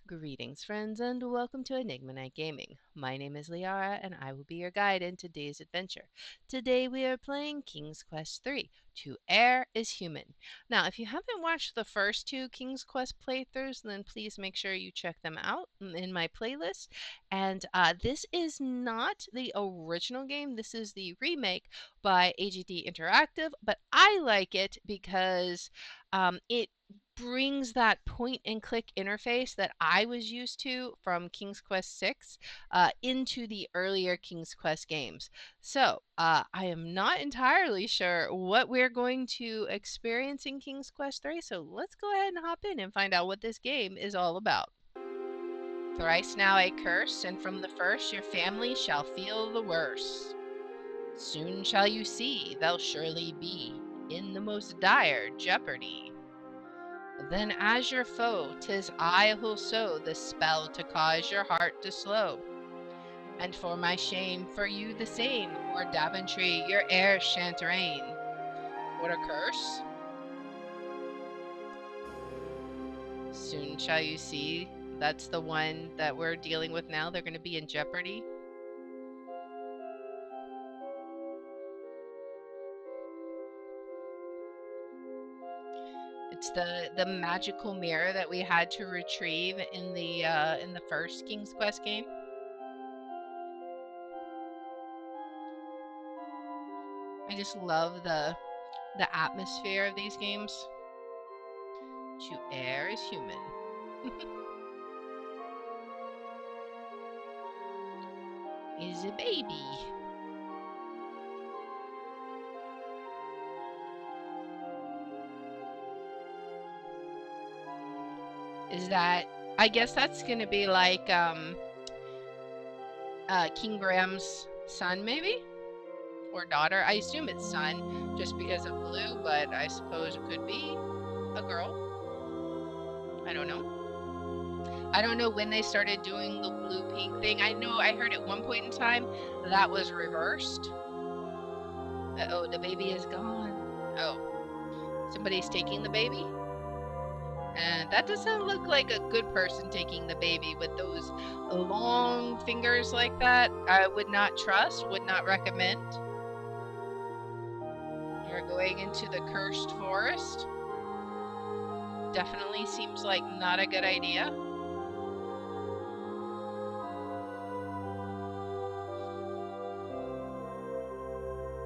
Greetings, friends, and welcome to Enigma Night Gaming. My name is Liara, and I will be your guide in today's adventure. Today we are playing King's Quest III, To Err is Human. Now, if you haven't watched the first two King's Quest playthroughs, then please make sure you check them out in my playlist. And this is not the original game. This is the remake by AGD Interactive, but I like it because it brings that point and click interface that I was used to from King's Quest VI into the earlier King's Quest games. So I am not entirely sure what we're going to experience in King's Quest III. So let's go ahead and hop in and find out what this game is all about. Thrice now I curse, and from the first your family shall feel the worse. Soon shall you see they'll surely be in the most dire jeopardy. Then as your foe, 'tis I who'll sow the spell to cause your heart to slow. And for my shame, for you the same, o'er Daventry your heir shan't reign. What a curse? Soon shall you see. That's the one that we're dealing with now. They're going to be in jeopardy. It's the magical mirror that we had to retrieve in the first King's Quest game. I just love the atmosphere of these games. To err is human. Is a baby. Is that, I guess that's gonna be like King Graham's son, maybe? Or daughter. I assume it's son, just because of blue, but I suppose it could be a girl. I don't know. I don't know when they started doing the blue-pink thing. I know I heard at one point in time that was reversed. Uh-oh, the baby is gone. Oh, somebody's taking the baby? And that doesn't look like a good person taking the baby with those long fingers like that. I would not trust, would not recommend. You're going into the cursed forest. Definitely seems like not a good idea.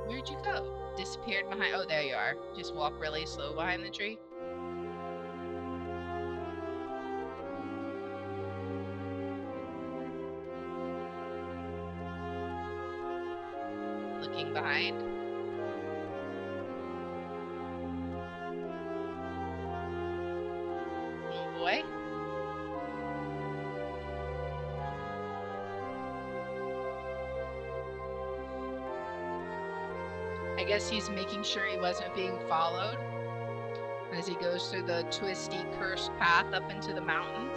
Where'd you go? Disappeared behind. Oh, there you are. Just walk really slow behind the tree. Looking behind. Oh boy. I guess he's making sure he wasn't being followed as he goes through the twisty, cursed path up into the mountains.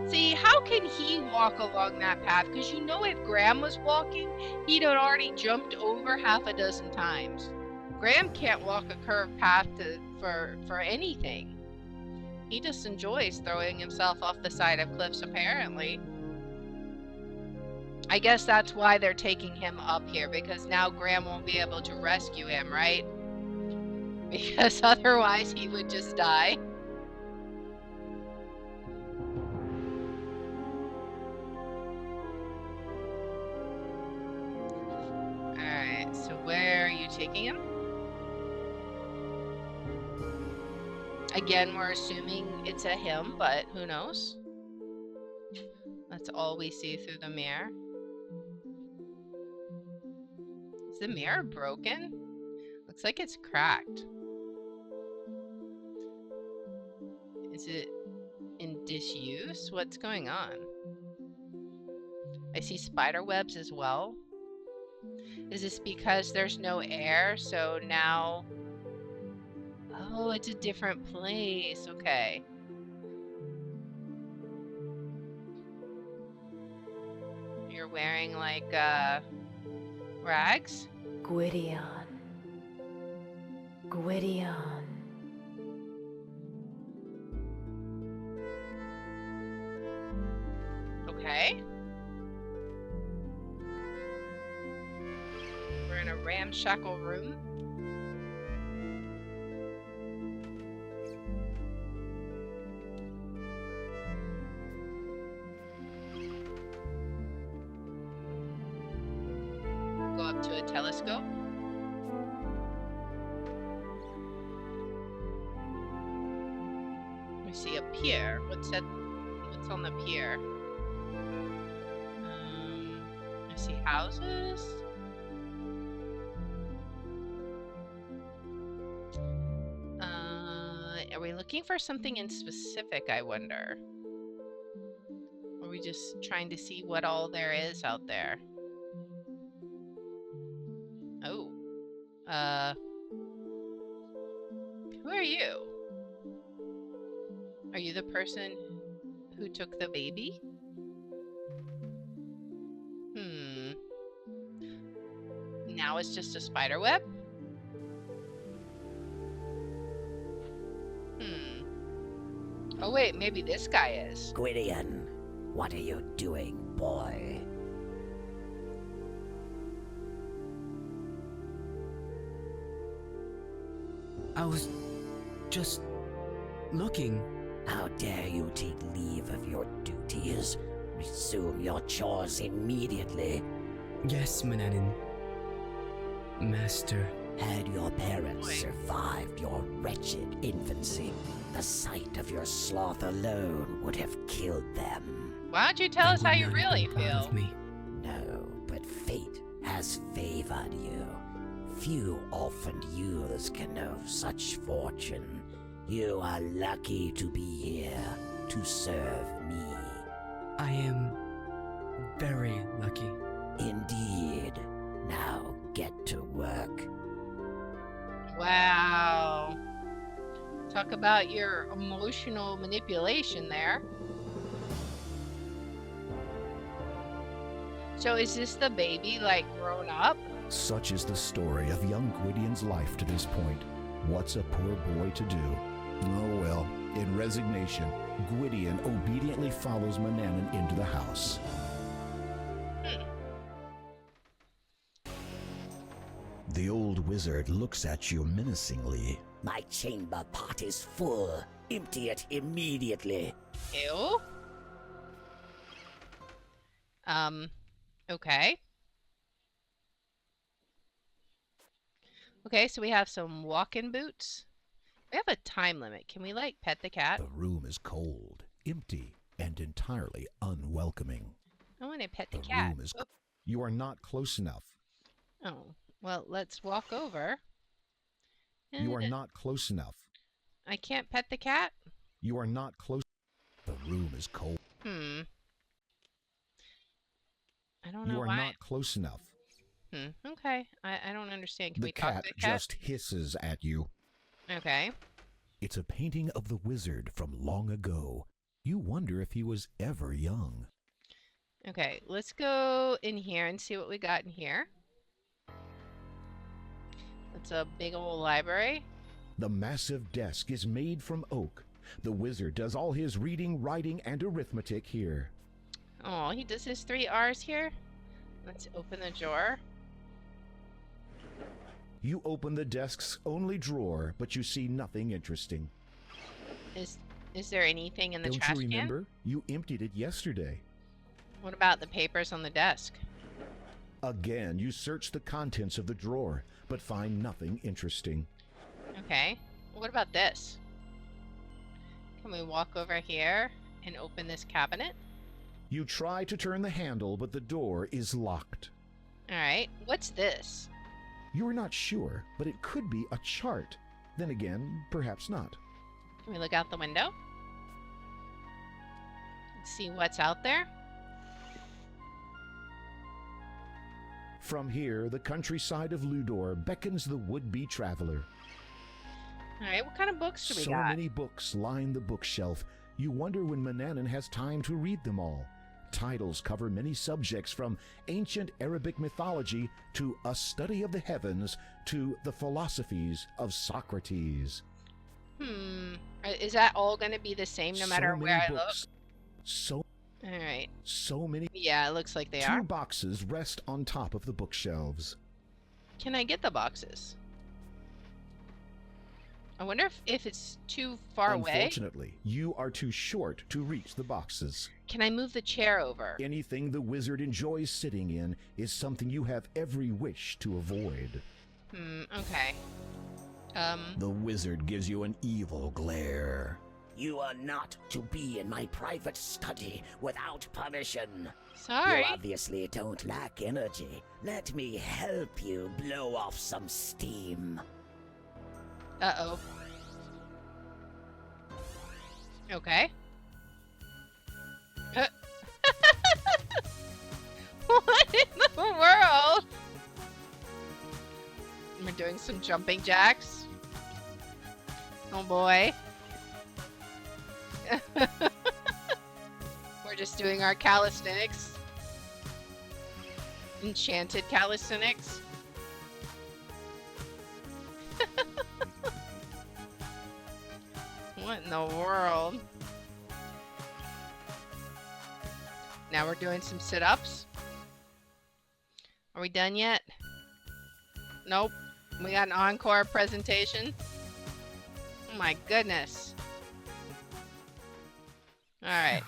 See, how can he walk along that path? Because you know if Graham was walking, he'd have already jumped over half a dozen times. Graham can't walk a curved path for anything. He just enjoys throwing himself off the side of cliffs, apparently. I guess that's why they're taking him up here, because now Graham won't be able to rescue him, right? Because otherwise he would just die. Alright, so where are you taking him? Again, we're assuming it's a him, but who knows? That's all we see through the mirror. Is the mirror broken? Looks like it's cracked. Is it in disuse? What's going on? I see spider webs as well. Is this because there's no air, so now... Oh, it's a different place. Okay. You're wearing, like, rags? Gwydion, Gwydion. Okay. We're in a ramshackle room. Go up to a telescope. We see a pier. What's on the pier? I see houses. Are we looking for something in specific, I wonder? Or are we just trying to see what all there is out there? Oh. Who are you? Are you the person who took the baby? Now it's just a spider web? Oh wait, maybe this guy is. Gwydion, what are you doing, boy? I was just looking. How dare you take leave of your duties? Resume your chores immediately. Yes, Mananin. Master. Had your parents survived your wretched infancy, the sight of your sloth alone would have killed them. Why don't you tell us how you really feel? Of me. No, but fate has favored you. Few orphaned youths can know such fortune. You are lucky to be here to serve me. I am very lucky. Indeed. Now get to work. Wow. Talk about your emotional manipulation there. So is this the baby, like, grown up? Such is the story of young Gwydion's life to this point. What's a poor boy to do? Oh well, in resignation, Gwydion obediently follows Mananin into the house. The old wizard looks at you menacingly. My chamber pot is full. Empty it immediately. Ew. Okay. Okay, so we have some walk-in boots. We have a time limit. Can we, like, pet the cat? The room is cold, empty, and entirely unwelcoming. I want to pet the The cat. room is... You are not close enough. Oh, well, let's walk over. You are not close enough. I can't pet the cat? You are not close... The room is cold. I don't know You are why. not close enough. Okay. I don't understand. Can The we talk cat to the cat? just hisses at you. Okay. It's a painting of the wizard from long ago. You wonder if he was ever young. Okay, let's go in here and see what we got in here. It's a big old library. The massive desk is made from oak. The wizard does all his reading, writing, and arithmetic here. Oh, he does his 3 R's here. Let's open the drawer. You open the desk's only drawer, but you see nothing interesting. Is there anything in the trash Don't you can? remember? You emptied it yesterday. What about the papers on the desk? Again, you search the contents of the drawer, but find nothing interesting. Okay. What about this? Can we walk over here and open this cabinet? You try to turn the handle, but the door is locked. Alright. What's this? You are not sure, but it could be a chart. Then again, perhaps not. Can we look out the window? See what's out there? From here, the countryside of Ludor beckons the would-be traveler. Alright, what kind of books do we So got? many books line the bookshelf. You wonder when Mananin has time to read them all. Titles cover many subjects from ancient Arabic mythology to a study of the heavens to the philosophies of Socrates. Is that all going to be the same no matter So where many I look? books. So Alright. many. Yeah, it looks like they Two are. boxes rest on top of the bookshelves. Can I get the boxes? I wonder if it's too far away. Unfortunately, you are too short to reach the boxes. Can I move the chair over? Anything the wizard enjoys sitting in is something you have every wish to avoid. Okay. The wizard gives you an evil glare. You are not to be in my private study without permission. Sorry. You obviously don't lack energy. Let me help you blow off some steam. Uh-oh. Okay. What in the world? We're doing some jumping jacks. Oh boy. We're just doing our calisthenics. Enchanted calisthenics. What in the world? Now we're doing some sit-ups. Are we done yet? Nope. We got an encore presentation. Oh my goodness. Alright.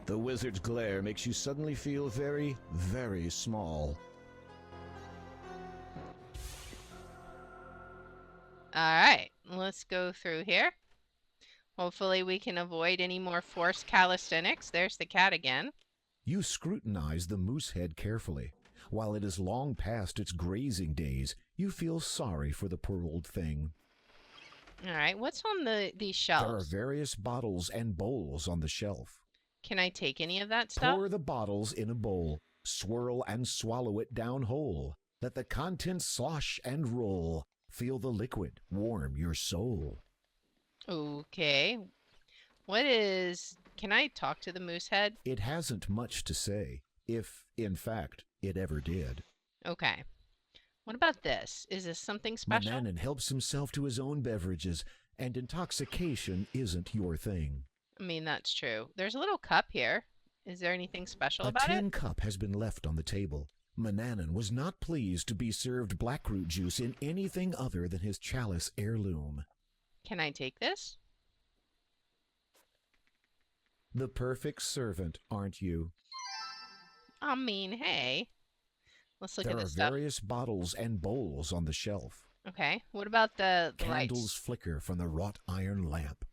The wizard's glare makes you suddenly feel very, very small. Alright. Let's go through here. Hopefully we can avoid any more forced calisthenics. There's the cat again. You scrutinize the moose head carefully. While it is long past its grazing days, you feel sorry for the poor old thing. Alright, what's on these There are shelves? various bottles and bowls on the shelf. Can I take any of that stuff? Pour the bottles in a bowl, swirl and swallow it down whole. Let the contents slosh and roll. Feel the liquid warm your soul. Okay. What is... Can I talk to the moose head? It hasn't much to say, if, in fact, it ever did. Okay. What about this? Is this something special? Manannan helps himself to his own beverages, and intoxication isn't your thing. I mean, that's true. There's a little cup here. Is there anything special A about tin it? cup has been left on the table. Manannan was not pleased to be served blackroot juice in anything other than his chalice heirloom. Can I take this? The perfect servant, aren't you? I mean, hey. Let's look There at are this stuff. various bottles and bowls on the shelf. Okay. What about the Candles lights? flicker from the wrought iron lamp.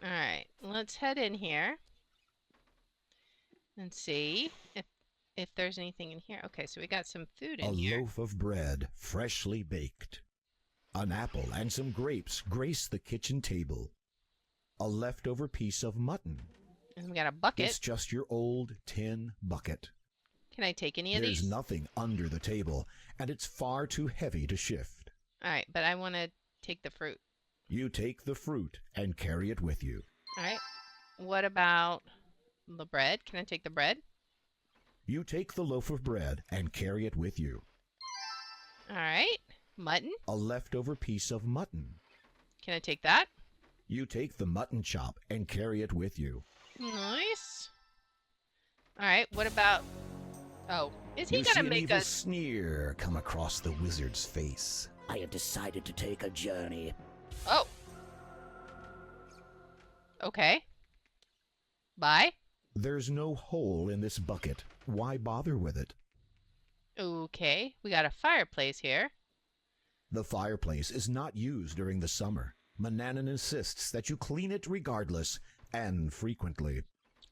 All right. Let's head in here and see if there's anything in here. Okay, so we got some food A in here. loaf of bread, freshly baked. An apple and some grapes grace the kitchen table. A leftover piece of mutton. And we got a bucket. It's just your old tin bucket. Can I take any of There's these? nothing under the table, and it's far too heavy to shift. All right, but I want to take the fruit. You take the fruit and carry it with you. All right. What about the bread? Can I take the bread? You take the loaf of bread and carry it with you. All right. Mutton? A leftover piece of mutton. Can I take that? You take the mutton chop and carry it with you. Nice. All right. What about... Oh, is he You going see to an make evil us... sneer come across the wizard's face. I have decided to take a journey. Oh. Okay. Bye. There's no hole in this bucket. Why bother with it? Okay. We got a fireplace here. The fireplace is not used during the summer. Manannan insists that you clean it regardless, and frequently.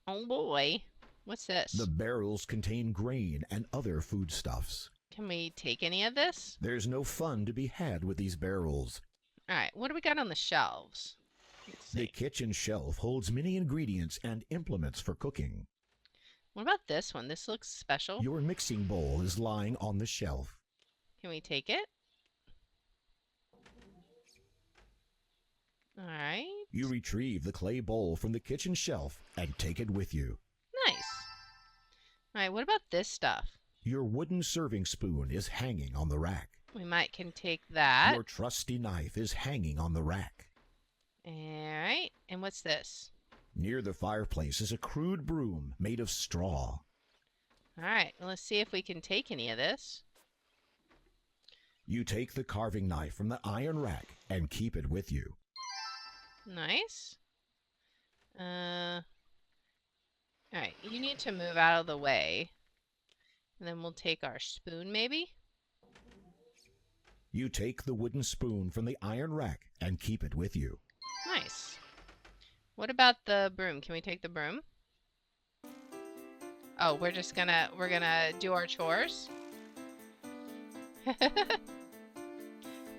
Oh boy. What's this? The barrels contain grain and other foodstuffs. Can we take any of this? There's no fun to be had with these barrels. All right. What do we got on the shelves? Let's The see. kitchen shelf holds many ingredients and implements for cooking. What about this one? This looks special. Your mixing bowl is lying on the shelf. Can we take it? All right. You retrieve the clay bowl from the kitchen shelf and take it with you. Nice. All right, what about this stuff? Your wooden serving spoon is hanging on the rack. We might can take that. Your trusty knife is hanging on the rack. All right, and what's this? Near the fireplace is a crude broom made of straw. All right, let's see if we can take any of this. You take the carving knife from the iron rack and keep it with you. Nice. All right, you need to move out of the way. And then we'll take our spoon, maybe? You take the wooden spoon from the iron rack and keep it with you. Nice. What about the broom? Can we take the broom? Oh, we're gonna do our chores?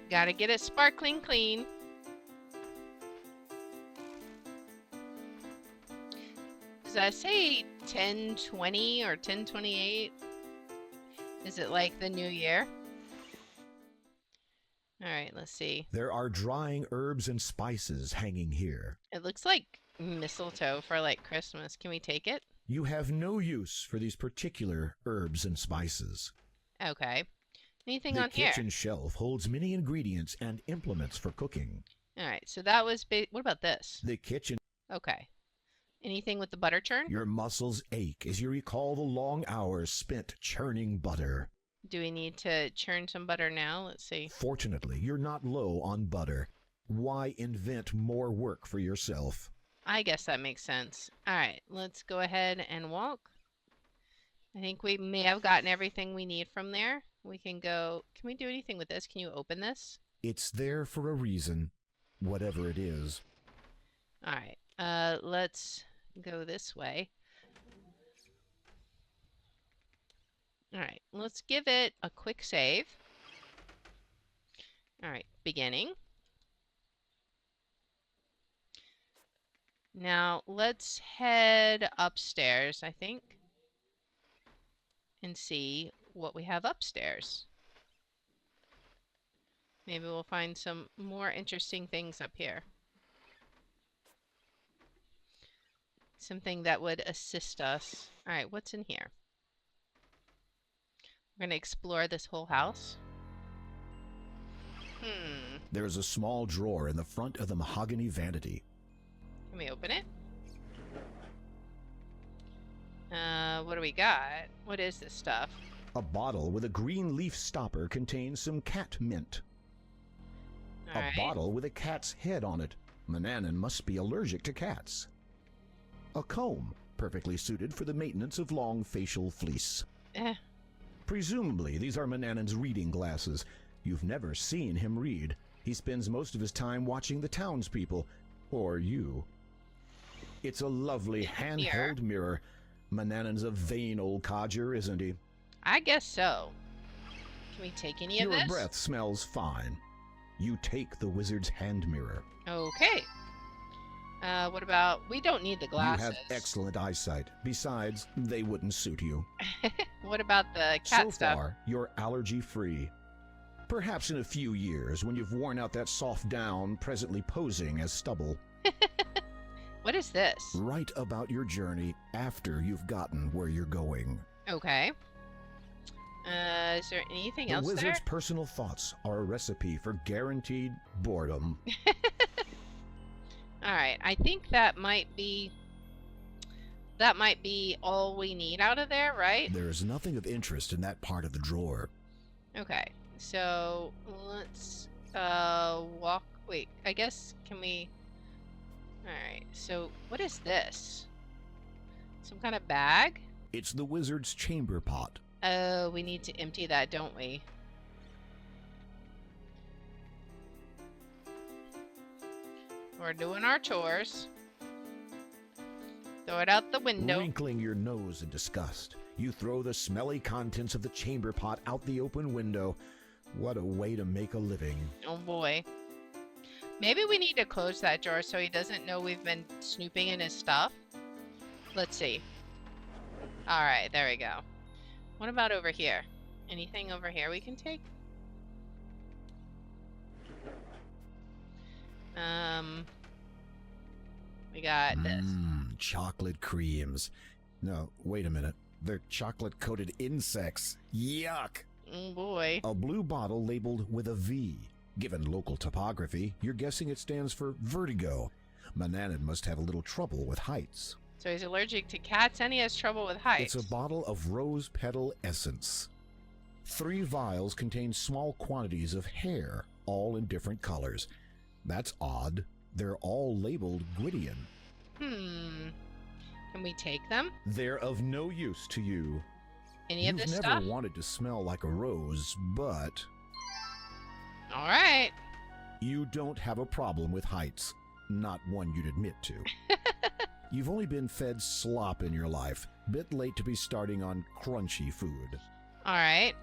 Gotta get it sparkling clean. Does that say 10/20 or 10/28? Is it like the new year? All right, let's see. There are drying herbs and spices hanging here. It looks like mistletoe for like Christmas. Can we take it? You have no use for these particular herbs and spices. Okay. Anything The on here? kitchen shelf holds many ingredients and implements for cooking. All right, so that was what about this? The kitchen, Okay. Anything with the butter churn? your muscles ache as you recall the long hours spent churning butter. Do we need to churn some butter now? Let's see. Fortunately, you're not low on butter. Why invent more work for yourself? I guess that makes sense. All right, let's go ahead and walk. I think we may have gotten everything we need from there. We can go. Can we do anything with this? Can you open this? It's there for a reason, whatever it is. All right. Let's go this way. All right. Let's give it a quick save. All right. Beginning. Now let's head upstairs, I think, and see what we have upstairs. Maybe we'll find some more interesting things up here. Something that would assist us. All right, what's in here? We're going to explore this whole house. There's a small drawer in the front of the mahogany vanity. Can we open it? What do we got? What is this stuff? A bottle with a green leaf stopper contains some cat mint. All A right. bottle with a cat's head on it. Manannan must be allergic to cats. A comb, perfectly suited for the maintenance of long facial fleece. Eh, Presumably, these are Manannan's reading glasses. You've never seen him read. He spends most of his time watching the townspeople, or you. It's a lovely handheld mirror. Manannan's a vain old codger, isn't he? I guess so. Can we take any of Your this? breath smells fine. You take the wizard's hand mirror. Okay. What about... We don't need the glasses. You have excellent eyesight. Besides, they wouldn't suit you. What about the cat So stuff? far, you're allergy-free. Perhaps in a few years, when you've worn out that soft down presently posing as stubble. What is this? Write about your journey after you've gotten where you're going. Okay. Is there anything The else wizard's there? personal thoughts are a recipe for guaranteed boredom. All right. I think that might be all we need out of there, right? There is nothing of interest in that part of the drawer. Okay. So let's walk. Wait. I guess can we? All right. So what is this? Some kind of bag? It's the wizard's chamber pot. Oh, we need to empty that, don't we? We're doing our chores. Throw it out the window. Wrinkling your nose in disgust, you throw the smelly contents of the chamber pot out the open window. What a way to make a living. Oh boy. Maybe we need to close that drawer so he doesn't know we've been snooping in his stuff. Let's see. Alright, there we go. What about over here? Anything over here we can take? We got this. Chocolate creams. No, wait a minute. They're chocolate-coated insects. Yuck! Oh boy. A blue bottle labeled with a V. Given local topography, you're guessing it stands for vertigo. Mananan must have a little trouble with heights. So he's allergic to cats and he has trouble with heights. It's a bottle of rose petal essence. 3 vials contain small quantities of hair, all in different colors. That's odd. They're all labeled Gwydion. Can we take them? They're of no use to you. Any of this You've stuff? never wanted to smell like a rose, but All right. you don't have a problem with heights. Not one you'd admit to. You've only been fed slop in your life. Bit late to be starting on crunchy food. All right.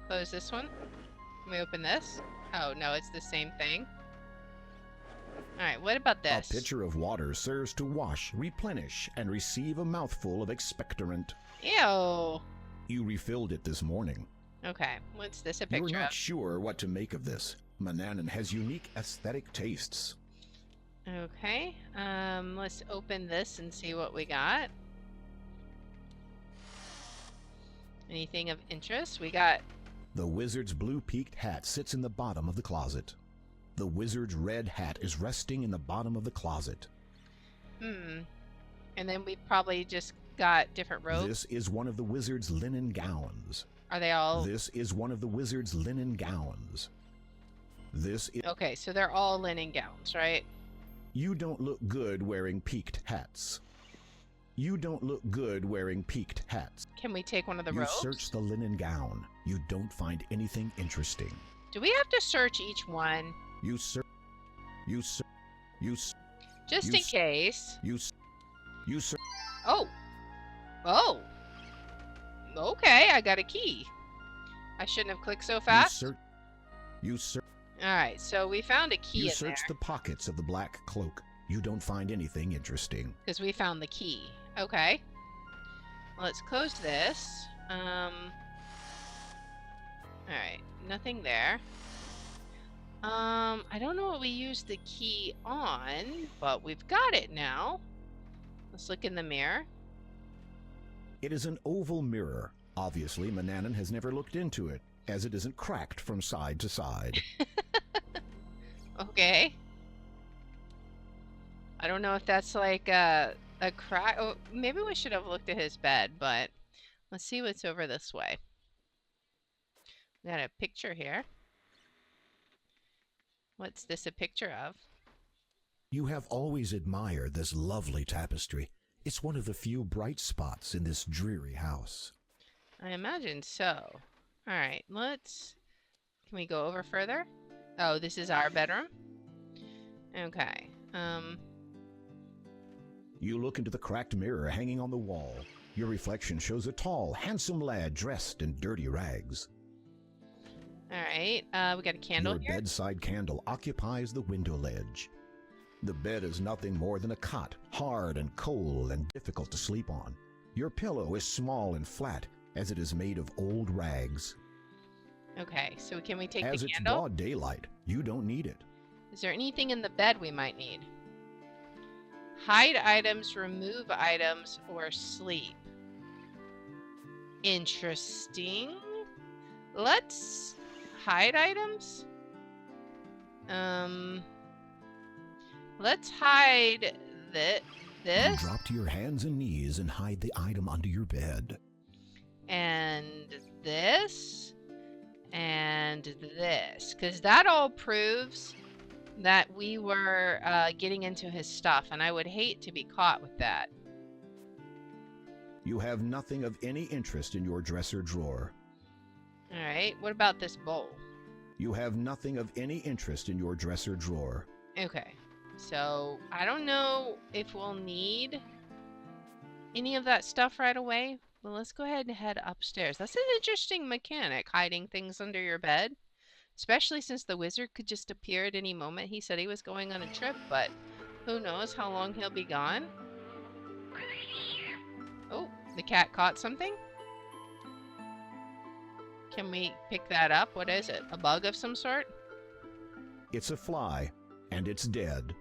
Close this one. Can we open this? Oh, no, it's the same thing. All right, what about this? A pitcher of water serves to wash, replenish, and receive a mouthful of expectorant. Ew. You refilled it this morning. Okay, what's this a You're picture not of? sure what to make of this. Mananan has unique aesthetic tastes. Okay, let's open this and see what we got. Anything of interest? We got... The wizard's blue peaked hat sits in the bottom of the closet. The wizard's red hat is resting in the bottom of the closet. And then we probably just got different robes. This is one of the wizard's linen gowns. Are they all... This is one of the wizard's linen gowns. This is... Okay, so they're all linen gowns, right? You don't look good wearing peaked hats. You don't look good wearing peaked hats. Can we take one of the You robes? search the linen gown. You don't find anything interesting. Do we have to search each one? You search. You search. You search. Just You in s- case. You search. Oh. Oh. Okay, I got a key. I shouldn't have clicked so fast. You search. Alright, so we found a key You in search there. the pockets of the black cloak. You don't find anything interesting. Because we found the key. Okay. Let's close this. Alright, nothing there. I don't know what we used the key on, but we've got it now. Let's look in the mirror. It is an oval mirror. Obviously, Mananan has never looked into it, as it isn't cracked from side to side. Okay. I don't know if that's like a crack. Oh, maybe we should have looked at his bed, but let's see what's over this way. We got a picture here. What's this a picture of? You have always admired this lovely tapestry. It's one of the few bright spots in this dreary house. I imagine so. All right, let's... Can we go over further? Oh, this is our bedroom? Okay. You look into the cracked mirror hanging on the wall. Your reflection shows a tall, handsome lad dressed in dirty rags. All right, we got a candle Your here. bedside candle occupies the window ledge. The bed is nothing more than a cot, hard and cold and difficult to sleep on. Your pillow is small and flat, as it is made of old rags. Okay, so can we take As the it's candle? broad daylight, you don't need it. Is there anything in the bed we might need? Hide items, remove items, or sleep. Interesting. Let's hide items. Let's hide You this drop to your hands and knees and hide the item under your bed. and this and this, because that all proves that we were getting into his stuff, and I would hate to be caught with that. You have nothing of any interest in your dresser drawer. All right, what about this bowl? You have nothing of any interest in your dresser drawer. Okay, so I don't know if we'll need any of that stuff right away, but let's go ahead and head upstairs. That's an interesting mechanic, hiding things under your bed, especially since the wizard could just appear at any moment. He said he was going on a trip, but who knows how long he'll be gone. Oh, the cat caught something? Can we pick that up? What is it? A bug of some sort? It's a fly. and it's dead.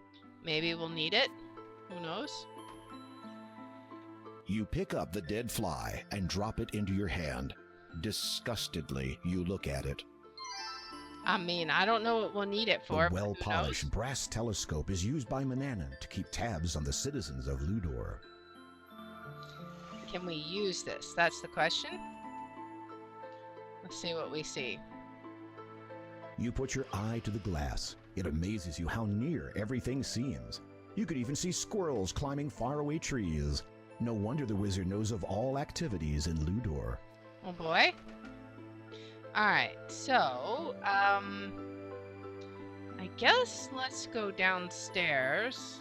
Maybe we'll need it. Who knows? You pick up the dead fly and drop it into your hand. Disgustedly, you look at it. I mean, I don't know what we'll need it for. The well-polished brass telescope is used by Manannan to keep tabs on the citizens of Ludor. Can we use this? That's the question. Let's see what we see. You put your eye to the glass. It amazes you how near everything seems. You could even see squirrels climbing faraway trees. No wonder the wizard knows of all activities in Ludor. Oh boy. Alright, so, I guess let's go downstairs.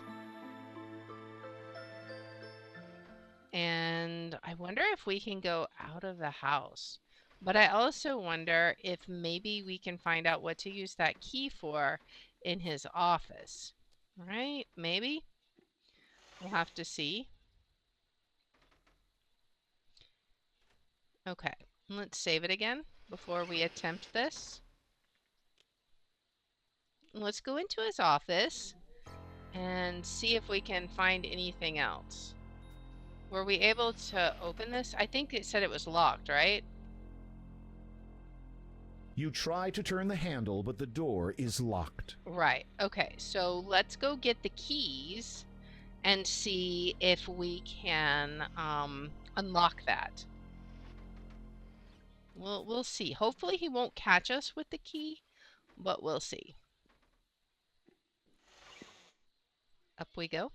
And I wonder if we can go out of the house. But I also wonder if maybe we can find out what to use that key for in his office. Right? Maybe? We'll have to see. Okay, let's save it again before we attempt this. Let's go into his office and see if we can find anything else. Were we able to open this? I think it said it was locked, right? You try to turn the handle, but the door is locked. Right. Okay, so let's go get the keys and see if we can unlock that. We'll see. Hopefully he won't catch us with the key, but we'll see. Up we go.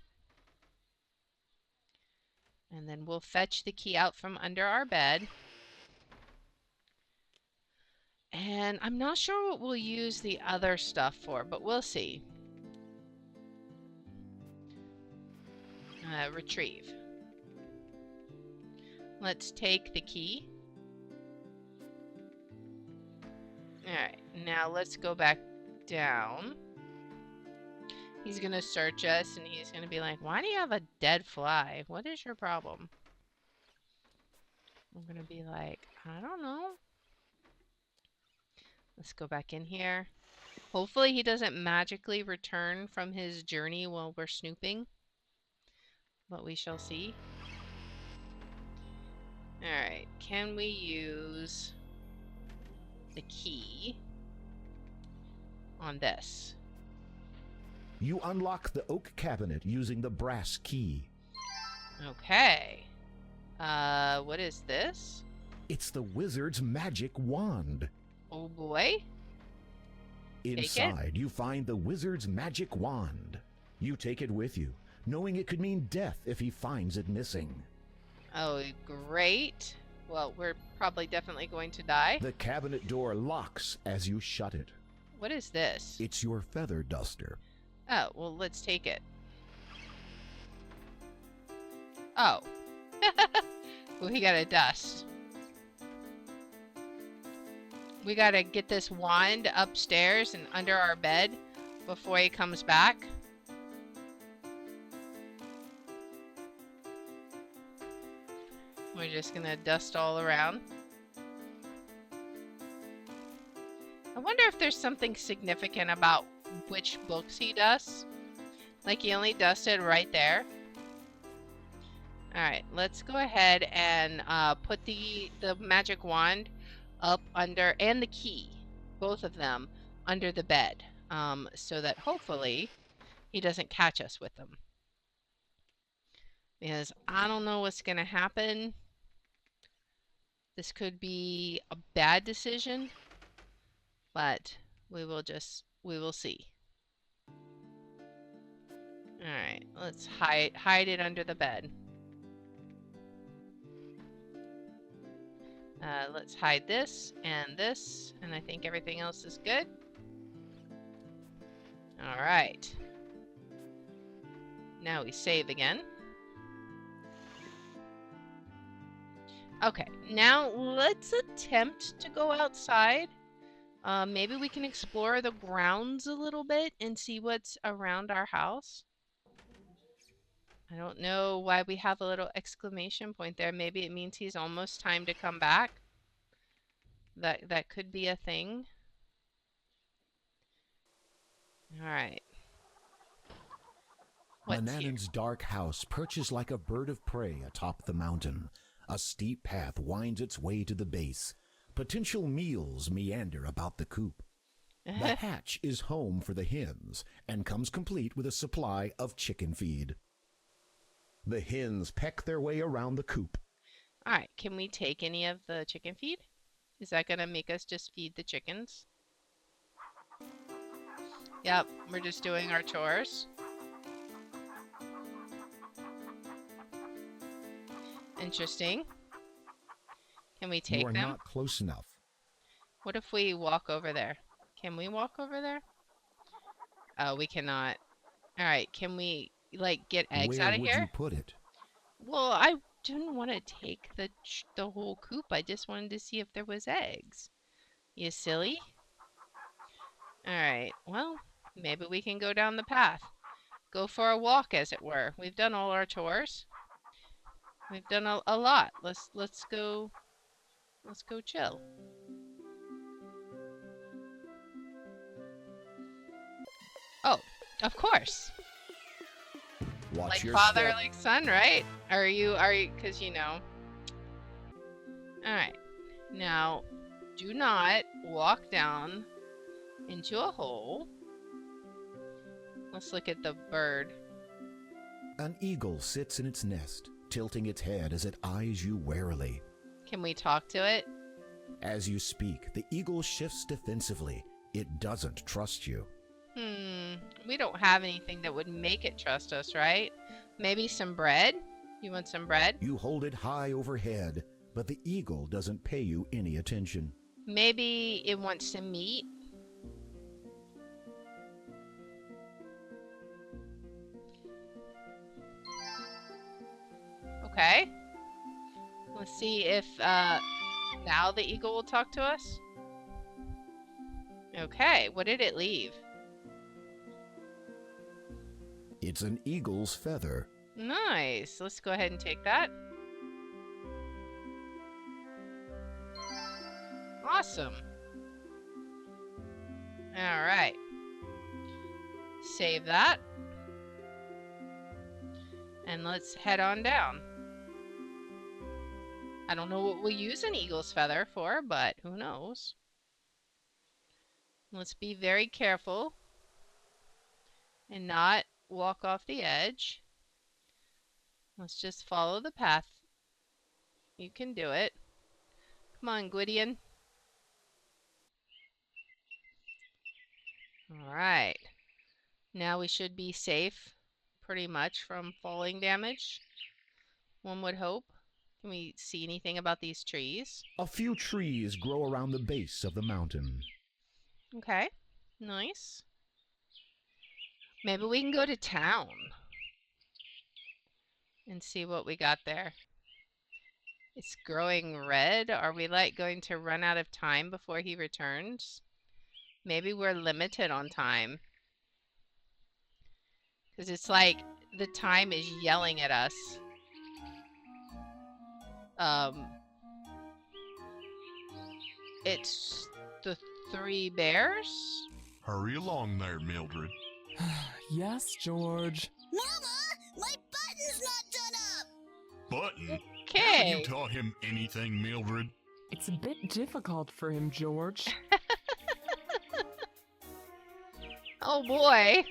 And then we'll fetch the key out from under our bed. And I'm not sure what we'll use the other stuff for, but we'll see. Retrieve. Let's take the key. Alright, now let's go back down. He's gonna search us and he's gonna be like, why do you have a dead fly? What is your problem? I'm gonna be like, I don't know. Let's go back in here. Hopefully he doesn't magically return from his journey while we're snooping. But we shall see. Alright, can we use the key on this? You unlock the oak cabinet using the brass key. Okay. What is this? It's the wizard's magic wand. Oh boy. Inside, you find the wizard's magic wand. You take it with you, knowing it could mean death if he finds it missing. Oh, great. Well, we're probably definitely going to die. The cabinet door locks as you shut it. What is this? It's your feather duster. Oh, well, let's take it. Oh. We gotta dust. We gotta get this wand upstairs and under our bed before he comes back. We're just gonna dust all around. I wonder if there's something significant about which books he dusts. Like he only dusted right there. Alright, let's go ahead and put the magic wand up under, and the key, both of them, under the bed. So that hopefully he doesn't catch us with them. Because I don't know what's going to happen. This could be a bad decision. But we will see. Alright, let's hide it under the bed. Let's hide this, and I think everything else is good. Alright. Now we save again. Okay, now let's attempt to go outside. Maybe we can explore the grounds a little bit and see what's around our house. I don't know why we have a little exclamation point there. Maybe it means he's almost time to come back. That could be a thing. Alright. What's here? Manannan's dark house perches like a bird of prey atop the mountain. A steep path winds its way to the base. Potential meals meander about the coop. The hatch is home for the hens and comes complete with a supply of chicken feed. The hens peck their way around the coop. All right, can we take any of the chicken feed? Is that gonna make us just feed the chickens? Yep, we're just doing our chores. Interesting. Can we take You are them? not close enough. What if we walk over there? Can we walk over there? Oh, we cannot. All right, can we like get eggs Where out of would here? you put it? Well, I didn't want to take the whole coop. I just wanted to see if there was eggs. You silly. All right. Well, maybe we can go down the path. Go for a walk, as it were. We've done all our chores. We've done a lot. Let's go chill. Oh, of course. Watch Like your father, step. like son, right? Are you, because you know. All right. Now, do not walk down into a hole. Let's look at the bird. An eagle sits in its nest, tilting its head as it eyes you warily. Can we talk to it? As you speak, the eagle shifts defensively. It doesn't trust you. We don't have anything that would make it trust us, right? Maybe some bread? You want some bread? You hold it high overhead, but the eagle doesn't pay you any attention. Maybe it wants some meat? Okay. Let's see if now the eagle will talk to us. Okay, what did it leave? It's an eagle's feather. Nice. Let's go ahead and take that. Awesome. All right. Save that. And let's head on down. I don't know what we'll use an eagle's feather for, but who knows? Let's be very careful and not walk off the edge. Let's just follow the path. You can do it. Come on, Gwydion. All right. Now we should be safe pretty much from falling damage. One would hope. Can we see anything about these trees? A few trees grow around the base of the mountain. Okay. Nice. Maybe we can go to town and see what we got there. It's growing red. Are we like going to run out of time before he returns? Maybe we're limited on time. Because it's like the time is yelling at us. It's the three bears? Hurry along there, Mildred. Yes, George. Mama, my button's not done up! Button? Haven't Okay. you taught him anything, Mildred? It's a bit difficult for him, George. Oh boy.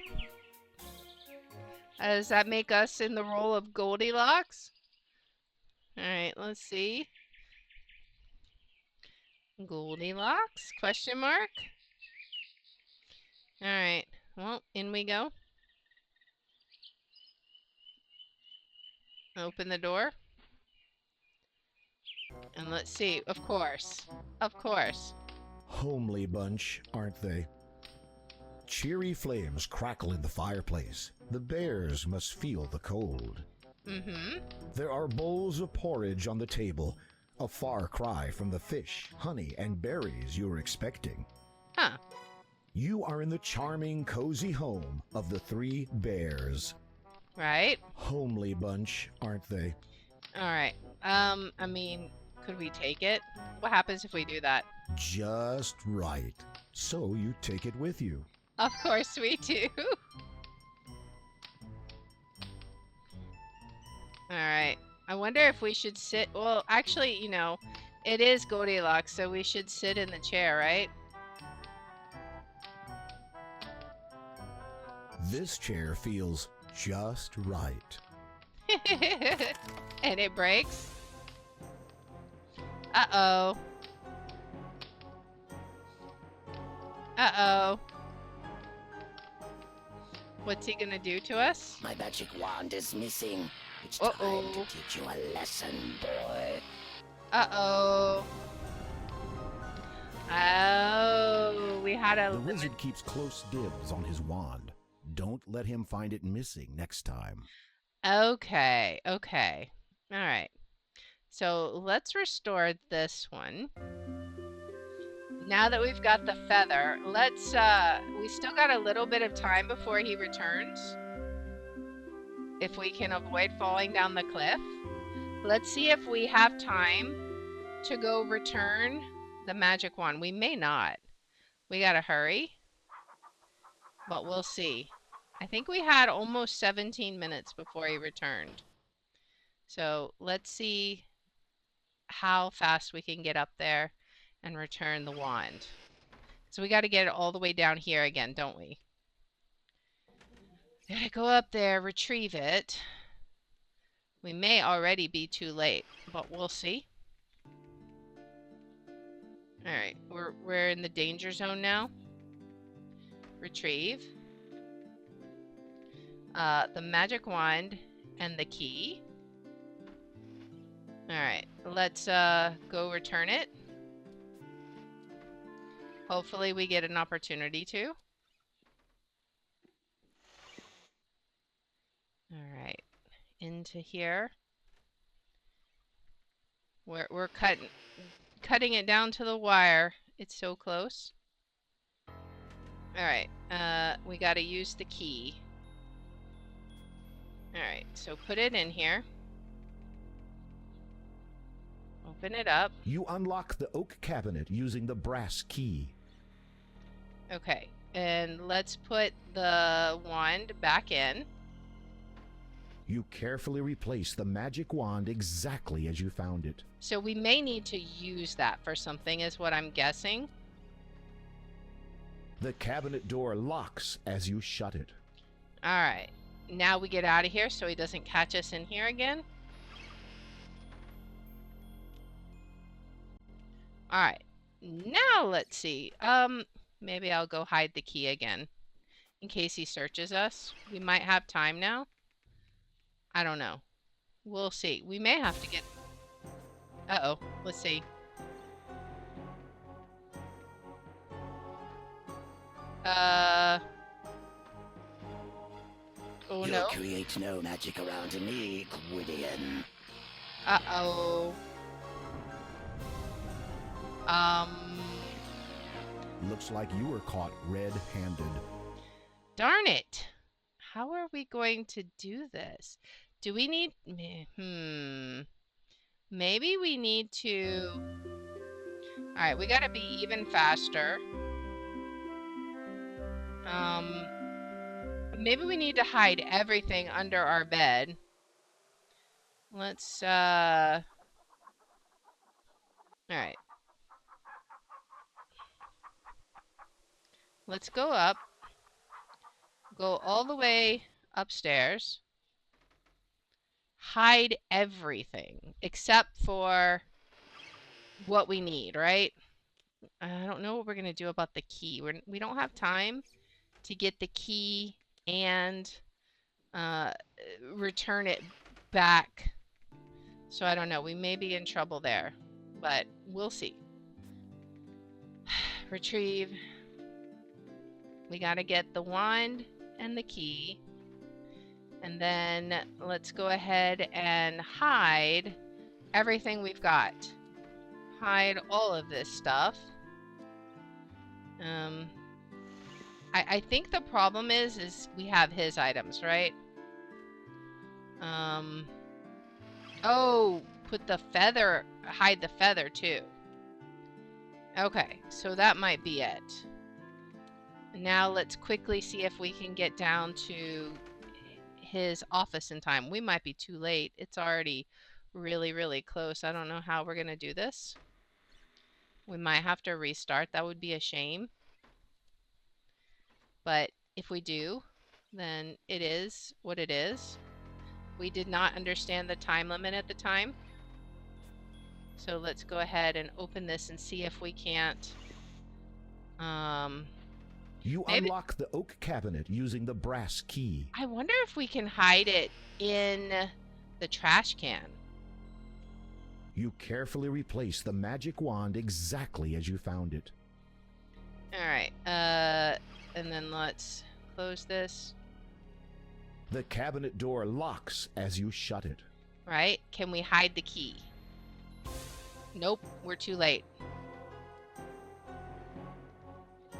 Does that make us in the role of Goldilocks? Alright, let's see. Goldilocks? Question mark? Alright, well, in we go. Open the door. And let's see, of course. Of course. Homely bunch, aren't they? Cheery flames crackle in the fireplace. The bears must feel the cold. Mm-hmm. There are bowls of porridge on the table, a far cry from the fish, honey, and berries you were expecting. Huh. You are in the charming, cozy home of the three bears. Right? Homely bunch, aren't they? Alright. I mean, could we take it? What happens if we do that? Just right. So you take it with you. Of course we do. Alright. I wonder if we should sit... Well, actually, you know, it is Goldilocks, so we should sit in the chair, right? This chair feels just right. And it breaks? Uh-oh. Uh-oh. What's he gonna do to us? My magic wand is missing. It's Uh-oh. time to teach you a lesson, boy. Uh-oh. Oh, we had a... The wizard keeps close dibs on his wand. Don't let him find it missing next time. Okay, okay. Alright. So let's restore this one. Now that we've got the feather, let's, we still got a little bit of time before he returns. If we can avoid falling down the cliff. Let's see if we have time to go return the magic wand. We may not. We gotta hurry. But we'll see. I think we had almost 17 minutes before he returned. So let's see how fast we can get up there and return the wand. So we got to get it all the way down here again, don't we? Gotta go up there, retrieve it. We may already be too late, but we'll see. Alright, we're in the danger zone now. Retrieve. The magic wand and the key. Alright, let's go return it. Hopefully we get an opportunity to. Alright, into here. We're cutting it down to the wire. It's so close. Alright, we gotta use the key. Alright, so put it in here. Open it up. You unlock the oak cabinet using the brass key. Okay, and let's put the wand back in. You carefully replace the magic wand exactly as you found it. So we may need to use that for something, is what I'm guessing. The cabinet door locks as you shut it. Alright, now we get out of here so he doesn't catch us in here again. Alright, now let's see. Maybe I'll go hide the key again in case he searches us. We might have time now. I don't know. We'll see. We may have to get... Uh-oh. Let's see. Oh, You'll no. create no magic around me, Gwydion. Uh-oh. Looks like you were caught red-handed. Darn it. How are we going to do this? Do we need... Maybe we need to... Alright, we gotta be even faster. Maybe we need to hide everything under our bed. Let's, Alright. Let's go up. Go all the way upstairs. Hide everything except for what we need, right? I don't know what we're going to do about the key. We don't have time to get the key and return it back. So I don't know. We may be in trouble there, but we'll see. Retrieve. We got to get the wand and the key. And then let's go ahead and hide everything we've got. Hide all of this stuff. I think the problem is we have his items, right? Oh, put the feather, hide the feather too. Okay, so that might be it. Now let's quickly see if we can get down to his office in time. We might be too late. It's already really, really close. I don't know how we're going to do this. We might have to restart. That would be a shame. But if we do, then it is what it is. We did not understand the time limit at the time. So let's go ahead and open this and see if we can't. You Maybe. unlock the oak cabinet using the brass key. I wonder if we can hide it in the trash can. You carefully replace the magic wand exactly as you found it. All right. And then let's close this. The cabinet door locks as you shut it. Right? Can we hide the key? Nope, we're too late.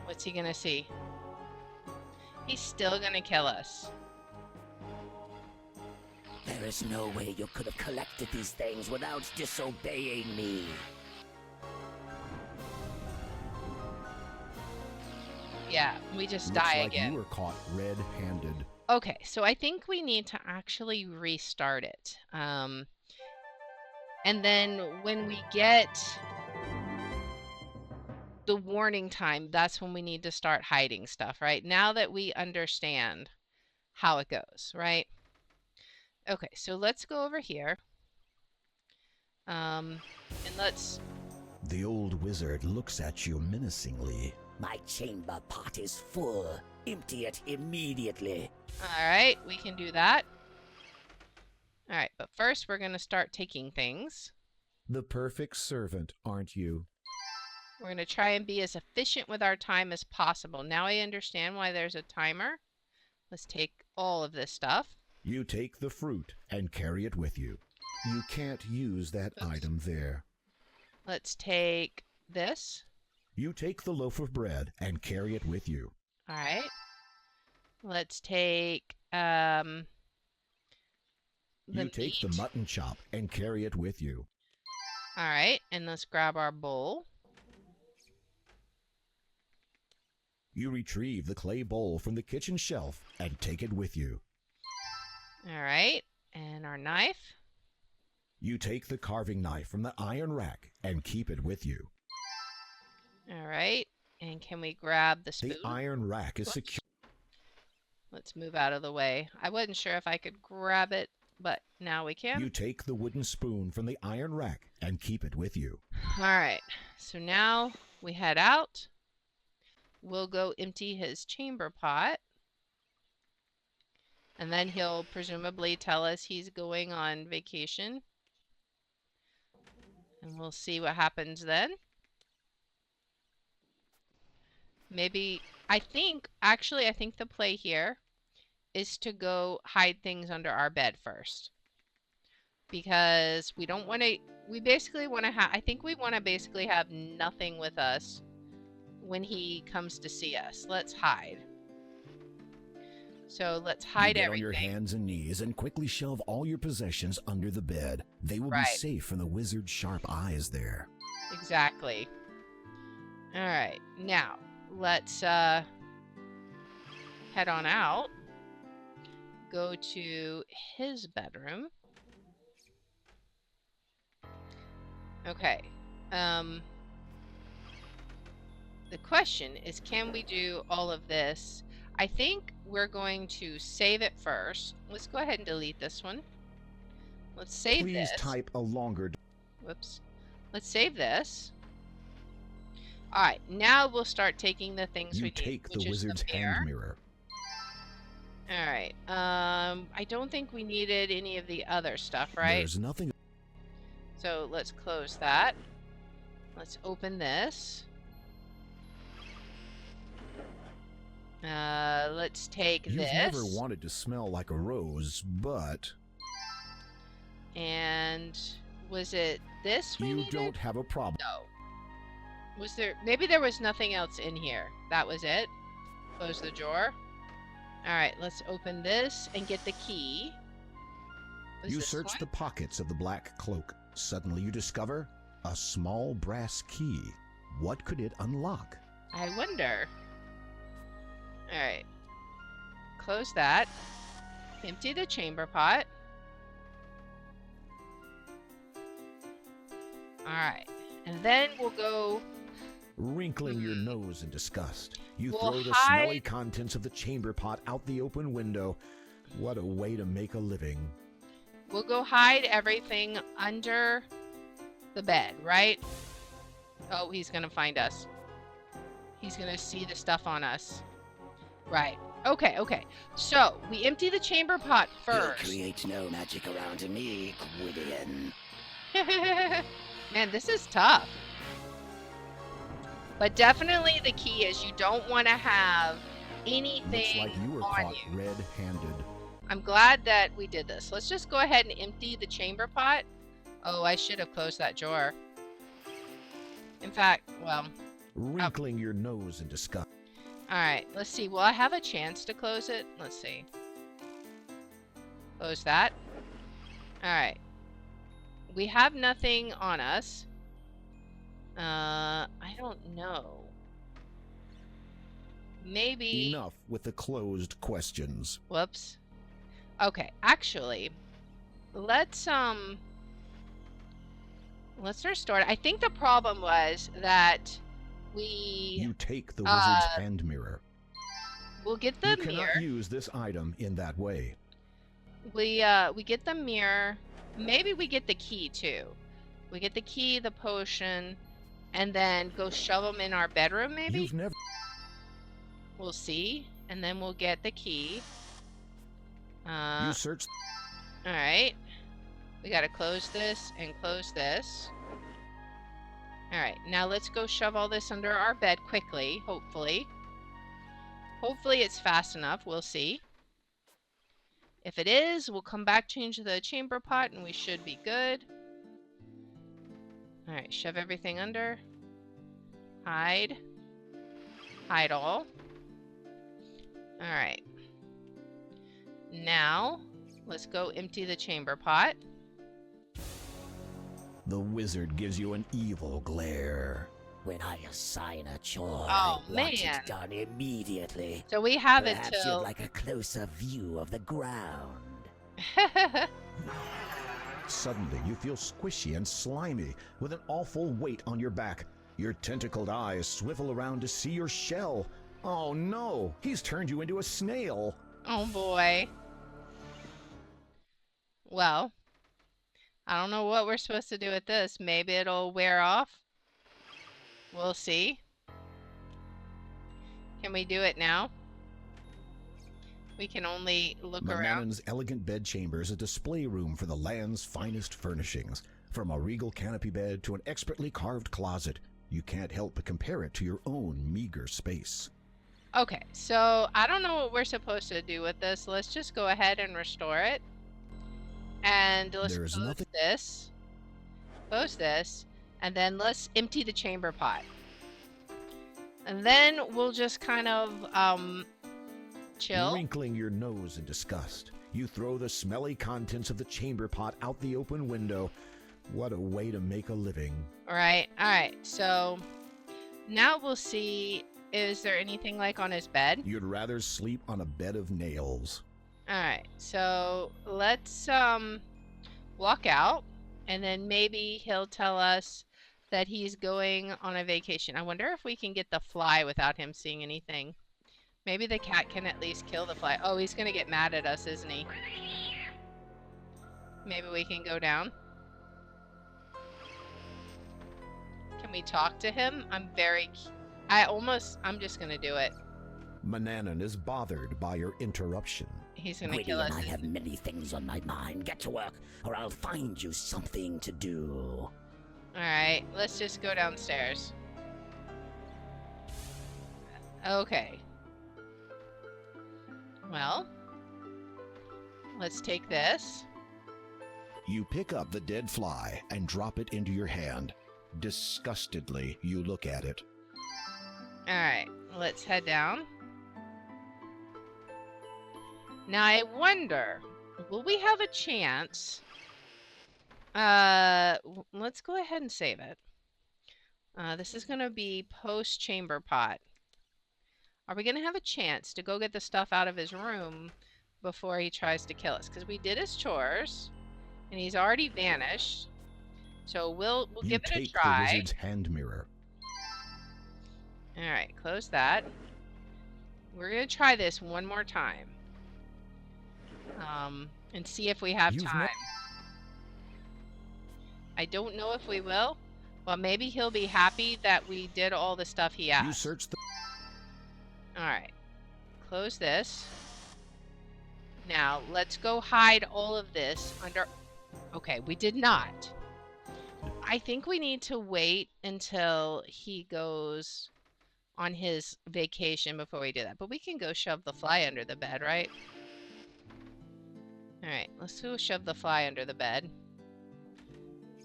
What's he gonna see? He's still gonna kill us. There is no way you could have collected these things without disobeying me. Yeah, we just Looks die like again. you were caught red-handed. Okay, so I think we need to actually restart it. And then when we get the warning time, that's when we need to start hiding stuff, right? Now that we understand how it goes, right? Okay, so let's go over here. And let's... The old wizard looks at you menacingly. My chamber pot is full. Empty it immediately. All right, we can do that. All right, but first we're going to start taking things. The perfect servant, aren't you? We're going to try and be as efficient with our time as possible. Now I understand why there's a timer. Let's take all of this stuff. You take the fruit and carry it with you. You can't use that item there. Let's take this. You take the loaf of bread and carry it with you. All right. Let's take You take the mutton chop and carry it with you. All right, and let's grab our bowl. You retrieve the clay bowl from the kitchen shelf and take it with you. All right, and our knife. You take the carving knife from the iron rack and keep it with you. All right, and can we grab the spoon? The iron rack is secure. Let's move out of the way. I wasn't sure if I could grab it, but now we can. You take the wooden spoon from the iron rack and keep it with you. All right, so now we head out. We'll go empty his chamber pot. And then he'll presumably tell us he's going on vacation. And we'll see what happens then. Maybe, I think the play here is to go hide things under our bed first. Because we don't want to, we basically want to have, I think we want to basically have nothing with us when he comes to see us. Let's hide. So let's hide you get everything. on your hands and knees and quickly shelve all your possessions under the bed. They will be safe from the wizard's sharp eyes there. Exactly. All right, now let's head on out. Go to his bedroom. Okay. The question is, can we do all of this? I think we're going to save it first. Let's go ahead and delete this one. Let's save this. Please type a longer. Whoops. Let's save this. All right, now we'll start taking the things we You need. take the which is wizard's hand mirror. All right. I don't think we needed any of the other stuff, right? There's nothing. So let's close that. Let's open this. Let's take You've this. never wanted to smell like a rose, but And was it this we you needed? don't have a problem. No. Was there? Maybe there was nothing else in here. That was it. Close the drawer. All right, let's open this and get the key. Was You this search one? the pockets of the black cloak. Suddenly you discover a small brass key. What could it unlock? I wonder. All right. Close that. Empty the chamber pot. Alright. And then we'll go... Wrinkling your nose in disgust, you We'll throw the hide- smelly contents of the chamber pot out the open window. What a way to make a living. We'll go hide everything under the bed, right? Oh, he's gonna find us. He's gonna see the stuff on us. Right. Okay, okay. So, we empty the chamber pot You first. create no magic around me, Gwydion. Man, this is tough. But definitely the key is you don't want to have anything Looks like you were on caught you. red-handed. I'm glad that we did this. Let's just go ahead and empty the chamber pot. Oh, I should have closed that drawer. In fact, well, Wrinkling your nose in disgust. alright, let's see. Will I have a chance to close it? Let's see. Close that. Alright. We have nothing on us. I don't know. Maybe... Enough with the closed questions. Whoops. Okay, actually, let's restore it. I think the problem was that You take the wizard's hand mirror. we'll get the You cannot mirror. use this item in that way. We get the mirror. Maybe we get the key too. We get the key, the potion, and then go shove them in our bedroom. Maybe You've never... we'll see, and then we'll get the key. You search... All right. We gotta close this and close this. All right, now let's go shove all this under our bed quickly, hopefully. Hopefully it's fast enough, we'll see. If it is, we'll come back, change the chamber pot, and we should be good. All right, shove everything under. Hide. Hide all. All right. Now, let's go empty the chamber pot. The wizard gives you an evil glare. When I assign a chore, Oh, I want man. it done immediately. So we have Perhaps until... you'd like a closer view of the ground. Suddenly, you feel squishy and slimy, with an awful weight on your back. Your tentacled eyes swivel around to see your shell. Oh no, he's turned you into a snail. Oh boy. Well, I don't know what we're supposed to do with this. Maybe it'll wear off. We'll see. Can we do it now? We can only look around. Manannan's elegant bedchamber is a display room for the land's finest furnishings. From a regal canopy bed to an expertly carved closet, you can't help but compare it to your own meager space. Okay, so I don't know what we're supposed to do with this. Let's just go ahead and restore it. And let's There's close nothing- this. Close this. And then let's empty the chamber pot. And then we'll just kind of chill. Wrinkling your nose in disgust, you throw the smelly contents of the chamber pot out the open window. What a way to make a living. Alright, so now we'll see, is there anything like on his bed? You'd rather sleep on a bed of nails. Alright, so let's walk out, and then maybe he'll tell us that he's going on a vacation. I wonder if we can get the fly without him seeing anything. Maybe the cat can at least kill the fly. Oh, he's gonna get mad at us, isn't he? Maybe we can go down. Can we talk to him? I'm just gonna do it. Manannan is bothered by your interruption. He's gonna kill Gwydion, us. I have many things on my mind. Get to work, or I'll find you something to do. Alright, let's just go downstairs. Okay. Well, let's take this. You pick up the dead fly and drop it into your hand. Disgustedly, you look at it. Alright, let's head down. Now I wonder, will we have a chance? Let's go ahead and save it. This is gonna be post chamber pot. Are we gonna have a chance to go get the stuff out of his room before he tries to kill us, because we did his chores and he's already vanished. So we'll You give it a take the try. wizard's hand mirror. All right, close that. We're gonna try this one more time, and see if we have time. I don't know if we will, but maybe he'll be happy that we did all the stuff he asked. You search the. All right, close this. Now let's go hide all of this under. Okay, we did not. I think we need to wait until he goes on his vacation before we do that. But we can go shove the fly under the bed, right? All right, let's go shove the fly under the bed.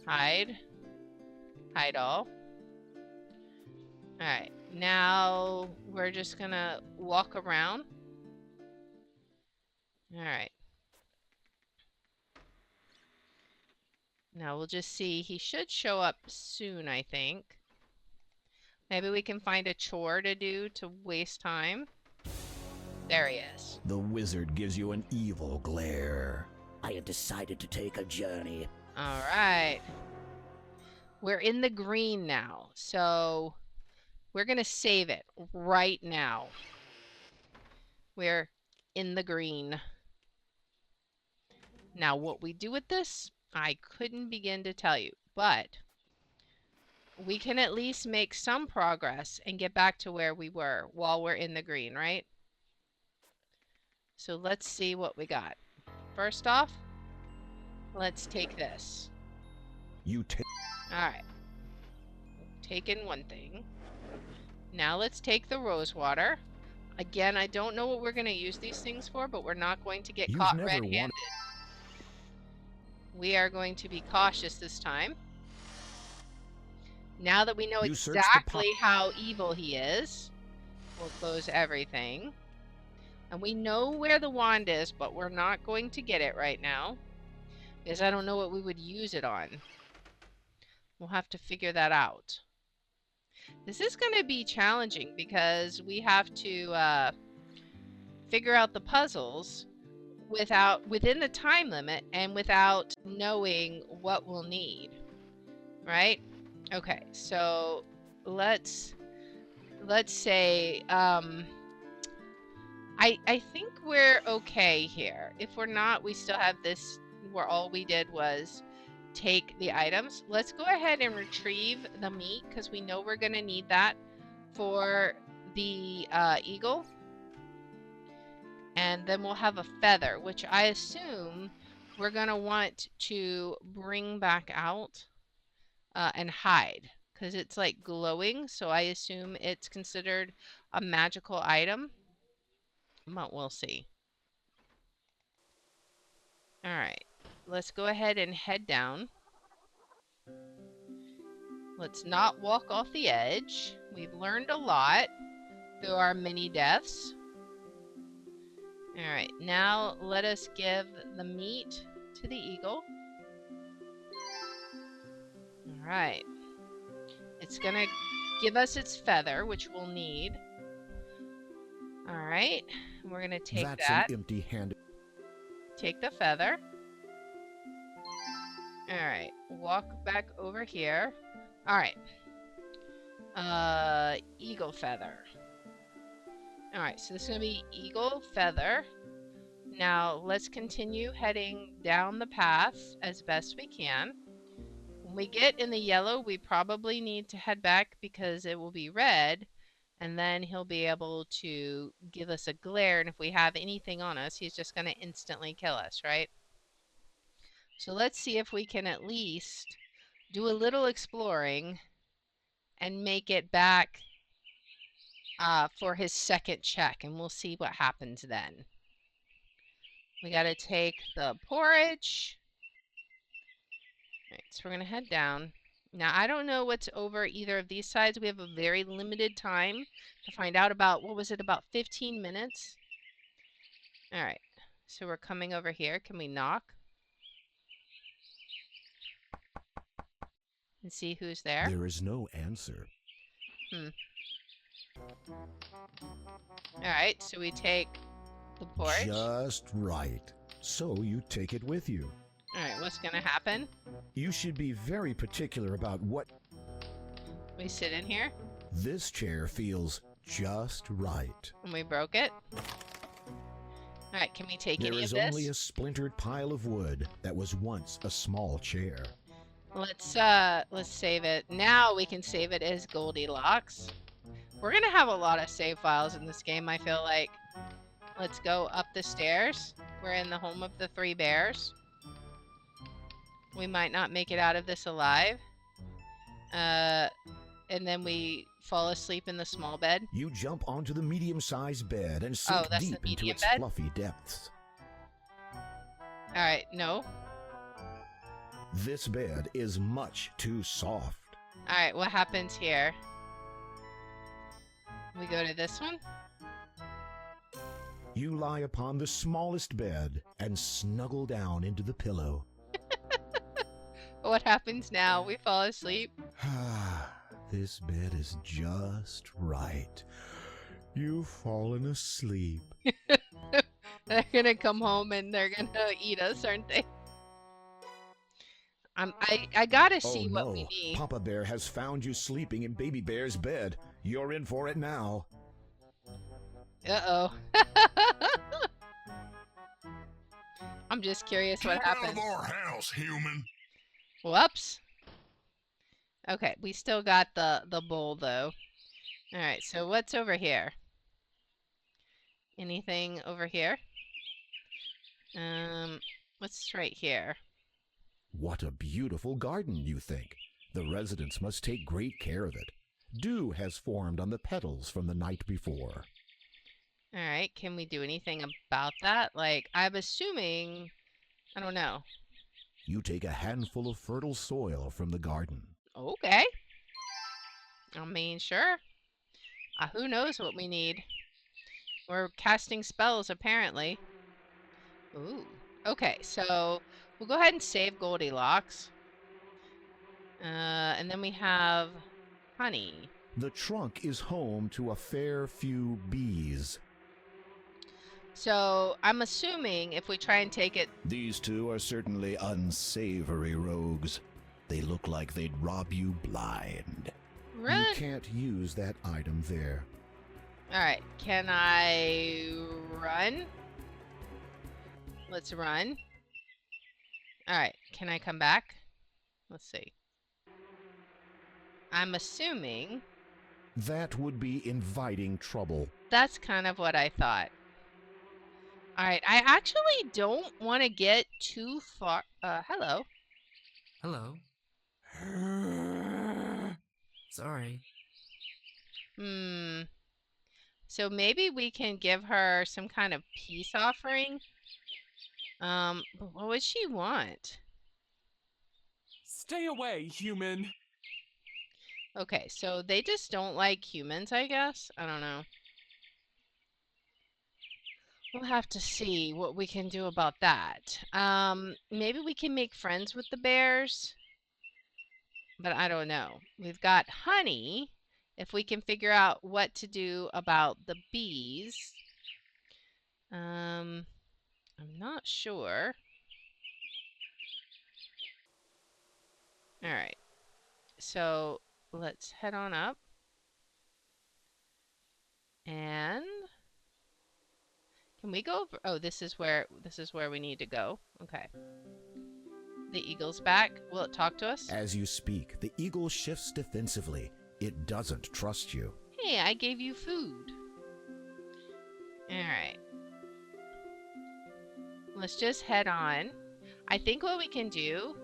Hide. Hide all. All right, now we're just gonna walk around. All right. Now we'll just see. He should show up soon, I think. Maybe we can find a chore to do to waste time. There he is. The wizard gives you an evil glare. I have decided to take a journey. All right. We're in the green now, so we're going to save it right now. We're in the green. Now, what we do with this, I couldn't begin to tell you, but we can at least make some progress and get back to where we were while we're in the green, right? So let's see what we got. First off, let's take this. You take. All right. Taken one thing. Now let's take the rose water. Again, I don't know what we're going to use these things for, but we're not going to get You've caught never red-handed. We are going to be cautious this time. Now that we know You search the exactly how evil he is, we'll close everything. And we know where the wand is, but we're not going to get it right now, because I don't know what we would use it on. We'll have to figure that out. This is going to be challenging because we have to figure out the puzzles within the time limit and without knowing what we'll need, right? Okay, so let's say I think we're okay here. If we're not, we still have this where all we did was take the items. Let's go ahead and retrieve the meat because we know we're going to need that for the eagle. And then we'll have a feather, which I assume we're going to want to bring back out and hide because it's like glowing. So I assume it's considered a magical item. But we'll see. All right, let's go ahead and head down. Let's not walk off the edge. We've learned a lot through our mini deaths. All right, now let us give the meat to the eagle. All right. It's going to give us its feather, which we'll need. All right. We're going to take That's that. an empty-handed. Take the feather. All right. Walk back over here. All right. Eagle feather. All right. So this is going to be eagle feather. Now let's continue heading down the path as best we can. When we get in the yellow, we probably need to head back because it will be red. And then he'll be able to give us a glare. And if we have anything on us, he's just going to instantly kill us, right? So let's see if we can at least do a little exploring and make it back for his second check. And we'll see what happens then. We got to take the porridge. All right, so we're going to head down. Now, I don't know what's over either of these sides. We have a very limited time to find out about, what was it, about 15 minutes? All right, so we're coming over here. Can we knock? And see who's there? There is no answer. All right, so we take The porch? Just right. So you take it with you. Alright, what's gonna happen? You should be very particular about what. We sit in here, This chair feels just right. and we broke it. Alright, can we take There any of is this? only a splintered pile of wood that was once a small chair. Let's save it. Now we can save it as Goldilocks. We're gonna have a lot of save files in this game, I feel like. Let's go up the stairs. We're in the home of the 3 bears. We might not make it out of this alive. And then we fall asleep in the small bed. You jump onto the medium-sized bed and sink Oh, that's the deep into medium its bed? fluffy depths. Alright, no. This bed is much too soft. Alright, what happens here? We go to this one. You lie upon the smallest bed and snuggle down into the pillow. What happens now? We fall asleep. This bed is just right. You've fallen asleep. They're gonna come home and they're gonna eat us, aren't they? I gotta see Oh what no, we need. Papa Bear has found you sleeping in Baby Bear's bed. You're in for it now. Uh-oh. I'm just curious what Get out happens. of our house, human. Whoops. Okay, we still got the bowl though. Alright, so what's over here? Anything over here? What's right here? What a beautiful garden, you think. The residents must take great care of it. Dew has formed on the petals from the night before. Alright, can we do anything about that? Like, I'm assuming... I don't know. You take a handful of fertile soil from the garden. Okay. I mean, sure. Who knows what we need? We're casting spells, apparently. Ooh. Okay, so we'll go ahead and save Goldilocks. And then we have honey. The trunk is home to a fair few bees. So I'm assuming if we try and take it... These two are certainly unsavory rogues. They look like they'd rob you blind. Run! You can't use that item there. Alright, can I run? Let's run. Alright, can I come back? Let's see. I'm assuming... That would be inviting trouble. That's kind of what I thought. Alright, I actually don't want to get too far... hello. Hello. Sorry. So maybe we can give her some kind of peace offering? But what would she want? Stay away, human. Okay, so they just don't like humans, I guess? I don't know. We'll have to see what we can do about that. Maybe we can make friends with the bears? But I don't know. We've got honey. If we can figure out what to do about the bees. I'm not sure. Alright. So let's head on up. And can we go over? Oh, this is where we need to go. Okay. The eagle's back. Will it talk to us? As you speak, the eagle shifts defensively. It doesn't trust you. Hey, I gave you food. Alright. Let's just head on. I think what we can do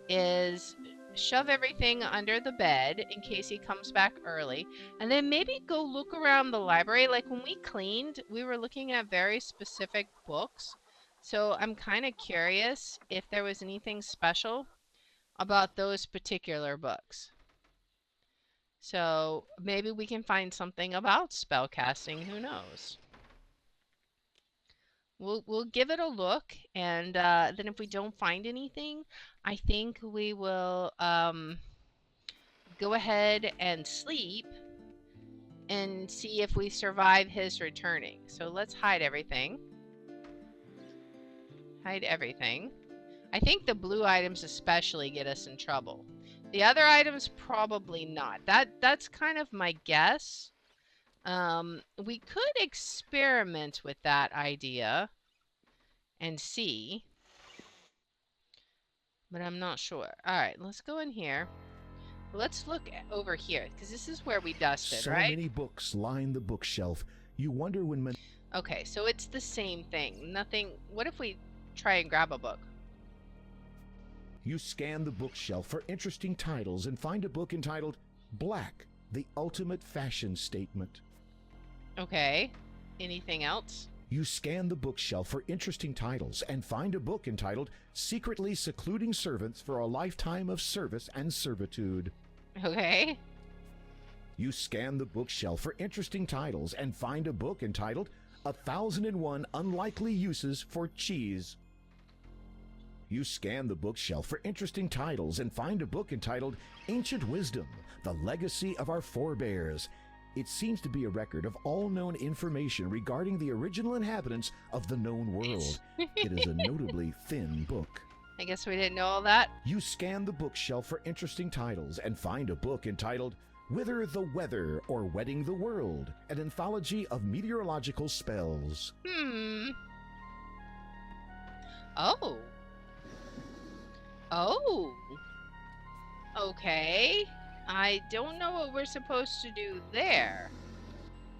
is shove everything under the bed in case he comes back early. And then maybe go look around the library. Like when we cleaned, we were looking at very specific books. So I'm kind of curious if there was anything special about those particular books. So maybe we can find something about spellcasting. Who knows? We'll give it a look, and then if we don't find anything, I think we will go ahead and sleep and see if we survive his returning. So let's hide everything. Hide everything. I think the blue items especially get us in trouble. The other items probably not. That's kind of my guess. We could experiment with that idea and see, but I'm not sure. All right, let's go in here. Let's look over here because this is where we dusted, So right? many books line the bookshelf. You wonder when Okay, so it's the same thing. Nothing. What if we try and grab a book? you scan the bookshelf for interesting titles and find a book entitled Black, the Ultimate Fashion Statement. Okay. Anything else? You scan the bookshelf for interesting titles and find a book entitled Secretly Secluding Servants for a Lifetime of Service and Servitude. Okay. You scan the bookshelf for interesting titles and find a book entitled 1001 Unlikely Uses for Cheese. You scan the bookshelf for interesting titles and find a book entitled Ancient Wisdom, The Legacy of Our Forebears. It seems to be a record of all known information regarding the original inhabitants of the known world. It is a notably thin book. I guess we didn't know all that. You scan the bookshelf for interesting titles and find a book entitled Wither the Weather or Wedding the World, an anthology of meteorological spells. Oh. Oh. Okay. I don't know what we're supposed to do there.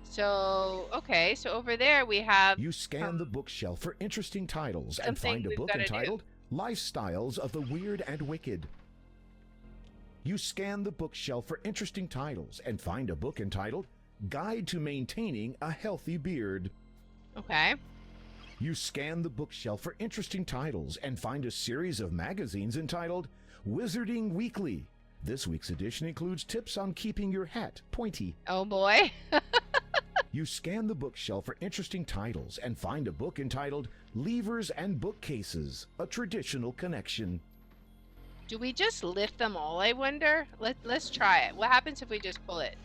So, okay, so over there we have... You scan the bookshelf for interesting titles and something find a we've book gotta entitled Lifestyles of the Weird and Wicked. You scan the bookshelf for interesting titles and find a book entitled Guide to Maintaining a Healthy Beard. Okay. You scan the bookshelf for interesting titles and find a series of magazines entitled Wizarding Weekly. This week's edition includes tips on keeping your hat pointy. Oh boy. You scan the bookshelf for interesting titles and find a book entitled Levers and Bookcases, a Traditional Connection. Do we just lift them all, I wonder? Let's try it. What happens if we just pull it?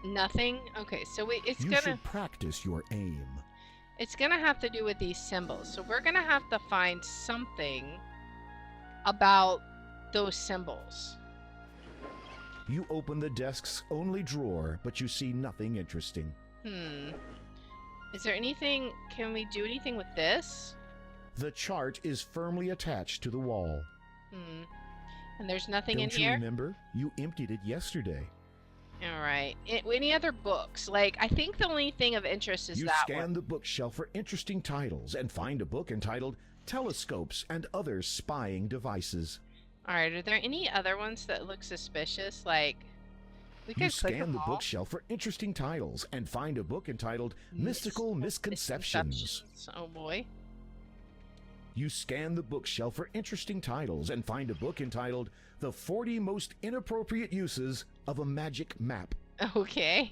Nothing? Okay, so it's You gonna... should practice your aim. It's gonna have to do with these symbols. So we're gonna have to find something about those symbols. You open the desk's only drawer, but you see nothing interesting. Is there anything... Can we do anything with this? The chart is firmly attached to the wall. And there's nothing Don't in you here? remember? You emptied it yesterday. Alright. Any other books? Like, I think the only thing of interest is You that scan one. the bookshelf for interesting titles and find a book entitled Telescopes and Other Spying Devices. Alright, are there any other ones that look suspicious? Like, we You could click scan them the all. bookshelf for interesting titles and find a book entitled Mystical Misconceptions. Oh boy. You scan the bookshelf for interesting titles and find a book entitled The 40 Most Inappropriate Uses of a Magic Map. Okay.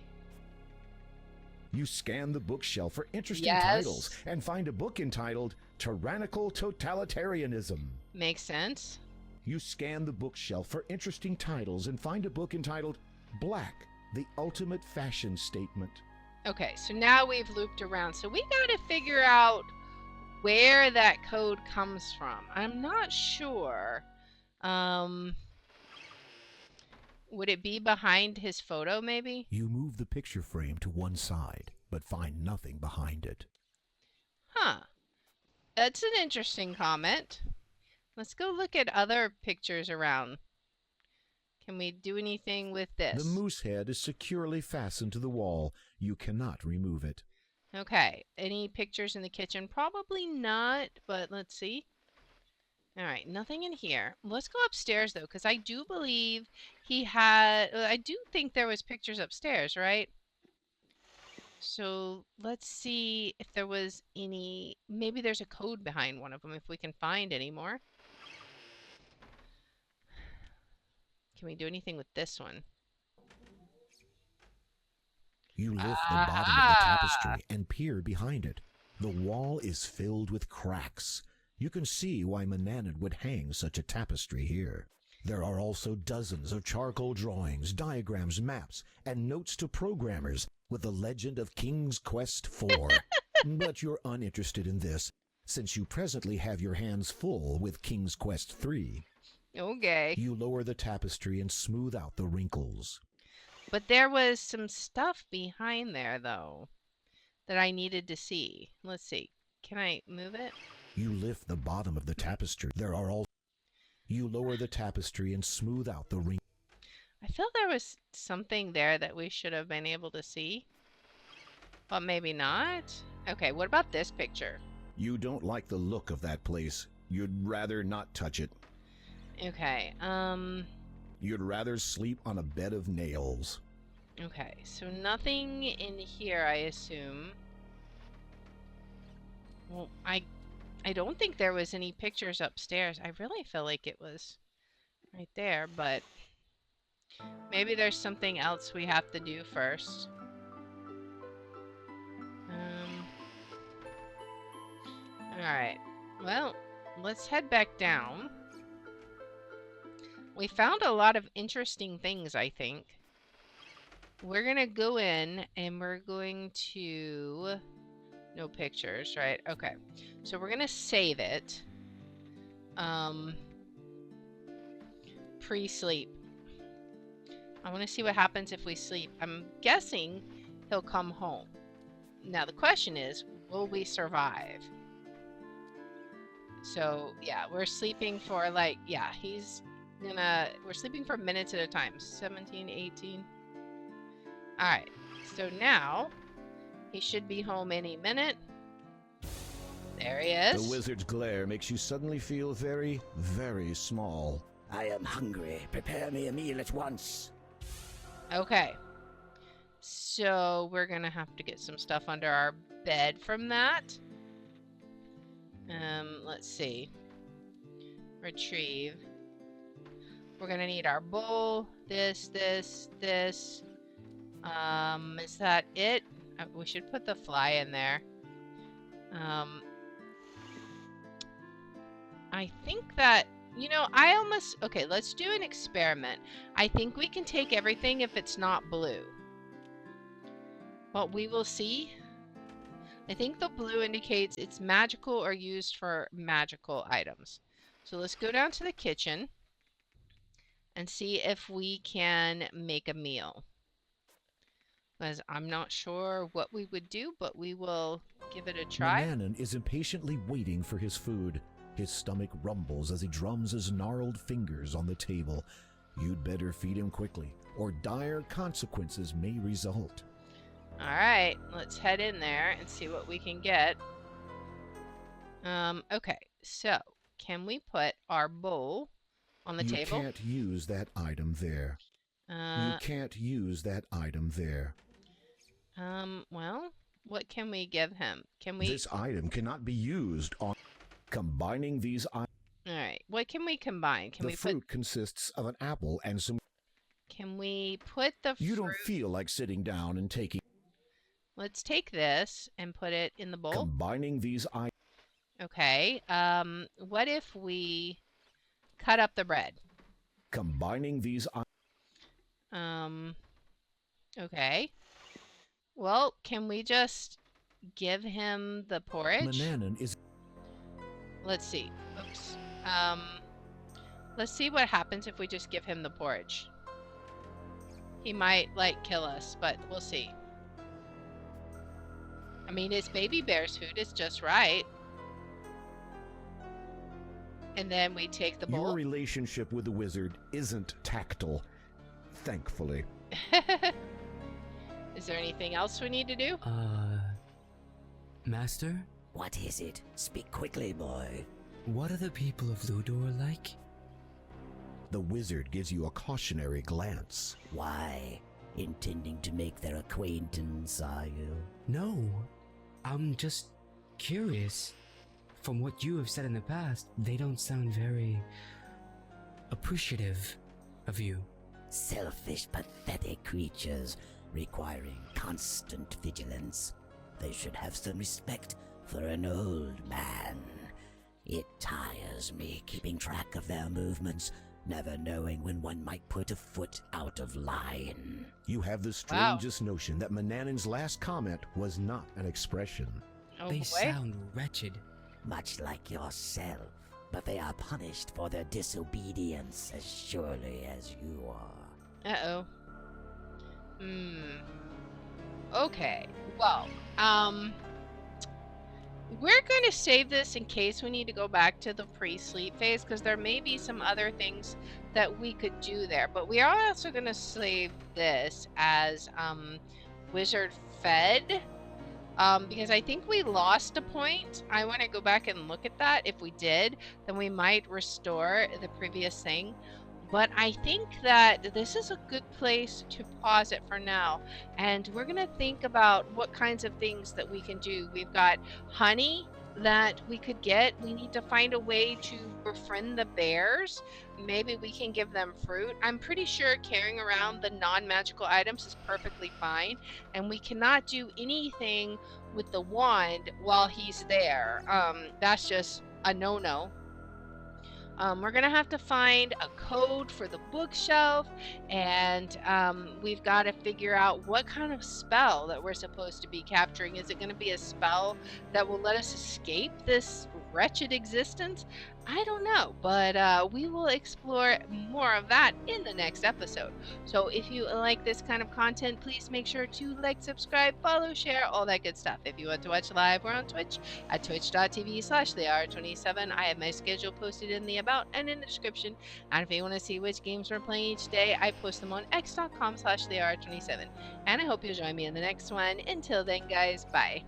You scan the bookshelf for interesting Yes. titles and find a book entitled Tyrannical Totalitarianism. Makes sense. You scan the bookshelf for interesting titles and find a book entitled Black, the Ultimate Fashion Statement. Okay, so now we've looped around. So we gotta figure out where that code comes from. I'm not sure. Would it be behind his photo, maybe? You move the picture frame to one side, but find nothing behind it. Huh. That's an interesting comment. Let's go look at other pictures around. Can we do anything with this? The moose head is securely fastened to the wall. You cannot remove it. Okay. Any pictures in the kitchen? Probably not, but let's see. All right, nothing in here. Let's go upstairs, though, because I do believe he had... I do think there was pictures upstairs, right? So let's see if there was any... Maybe there's a code behind one of them, if we can find any more. Can we do anything with this one? You lift the bottom of the tapestry and peer behind it. The wall is filled with cracks. You can see why Manannan would hang such a tapestry here. There are also dozens of charcoal drawings, diagrams, maps, and notes to programmers with the legend of King's Quest IV. But you're uninterested in this, since you presently have your hands full with King's Quest III. Okay. You lower the tapestry and smooth out the wrinkles. But there was some stuff behind there, though, that I needed to see. Let's see. Can I move it? You lift the bottom of the tapestry. There are all. You lower the tapestry and smooth out the wrinkles. I feel there was something there that we should have been able to see. But maybe not. Okay, what about this picture? You don't like the look of that place. You'd rather not touch it. Okay, You'd rather sleep on a bed of nails. okay, so nothing in here, I assume. Well, I don't think there was any pictures upstairs. I really feel like it was right there, but maybe there's something else we have to do first. Alright, well, let's head back down. We found a lot of interesting things, I think. We're gonna go in and we're going to... No pictures, right? Okay. So we're gonna save it. Pre-sleep. I want to see what happens if we sleep. I'm guessing he'll come home. Now the question is, will we survive? So yeah, we're sleeping for like, yeah, we're sleeping for minutes at a time. 17, 18. Alright, so now he should be home any minute. There he is. The wizard's glare makes you suddenly feel very, very small. I am hungry. Prepare me a meal at once. Okay. So we're gonna have to get some stuff under our bed from that. Let's see. Retrieve. We're gonna need our bowl. This. Is that it? We should put the fly in there. I think that, okay, let's do an experiment. I think we can take everything if it's not blue. But we will see. I think the blue indicates it's magical or used for magical items. So let's go down to the kitchen and see if we can make a meal. Because I'm not sure what we would do, but we will give it a try. Manannan is impatiently waiting for his food. His stomach rumbles as he drums his gnarled fingers on the table. You'd better feed him quickly, or dire consequences may result. Alright, let's head in there and see what we can get. Okay, so can we put our bowl on the table? You can't use that item there. You can't use that item there. Well, what can we give him? Can we... This item cannot be used on... Combining these items... Alright, what can we combine? Can the we fruit consists of an apple and some... Can we put the fruit... You don't feel like sitting down and taking... Let's take this and put it in the bowl. Combining these items... Okay, what if we cut up the bread? Combining these... Okay. Well, can we just give him the porridge? Manannan is... Let's see. Oops. Let's see what happens if we just give him the porridge. He might, like, kill us, but we'll see. I mean, his baby bear's food is just right. And then we take the bowl. Your relationship with the wizard isn't tactile, thankfully. Is there anything else we need to do? Master? What is it? Speak quickly, boy. What are the people of Ludor like? The wizard gives you a cautionary glance. Why? Intending to make their acquaintance, are you? No, I'm just curious. From what you have said in the past, they don't sound very appreciative of you. Selfish, pathetic creatures requiring constant vigilance. They should have some respect for an old man. It tires me keeping track of their movements never knowing when one might put a foot out of line. You have the strangest notion that Manannan's last comment was not an expression. Oh They boy. sound wretched. Much like yourself, but they are punished for their disobedience as surely as you are. Uh-oh. Okay. Well, we're going to save this in case we need to go back to the pre-sleep phase, because there may be some other things that we could do there. But we are also going to save this as wizard fed, because I think we lost a point. I want to go back and look at that. If we did, then we might restore the previous thing. But I think that this is a good place to pause it for now. And we're going to think about what kinds of things that we can do. We've got honey that we could get. We need to find a way to befriend the bears. Maybe we can give them fruit. I'm pretty sure carrying around the non-magical items is perfectly fine. And we cannot do anything with the wand while he's there. That's just a no-no. We're going to have to find a code for the bookshelf, and we've got to figure out what kind of spell that we're supposed to be capturing. Is it going to be a spell that will let us escape this wretched existence? I don't know, but we will explore more of that in the next episode. So if you like this kind of content, please make sure to like, subscribe, follow, share, all that good stuff. If you want to watch live, we're on Twitch at twitch.tv/thehour27. I have my schedule posted in the about and in the description. And if you want to see which games we're playing each day, I post them on x.com/thehour27. And I hope you'll join me in the next one. Until then, guys, bye.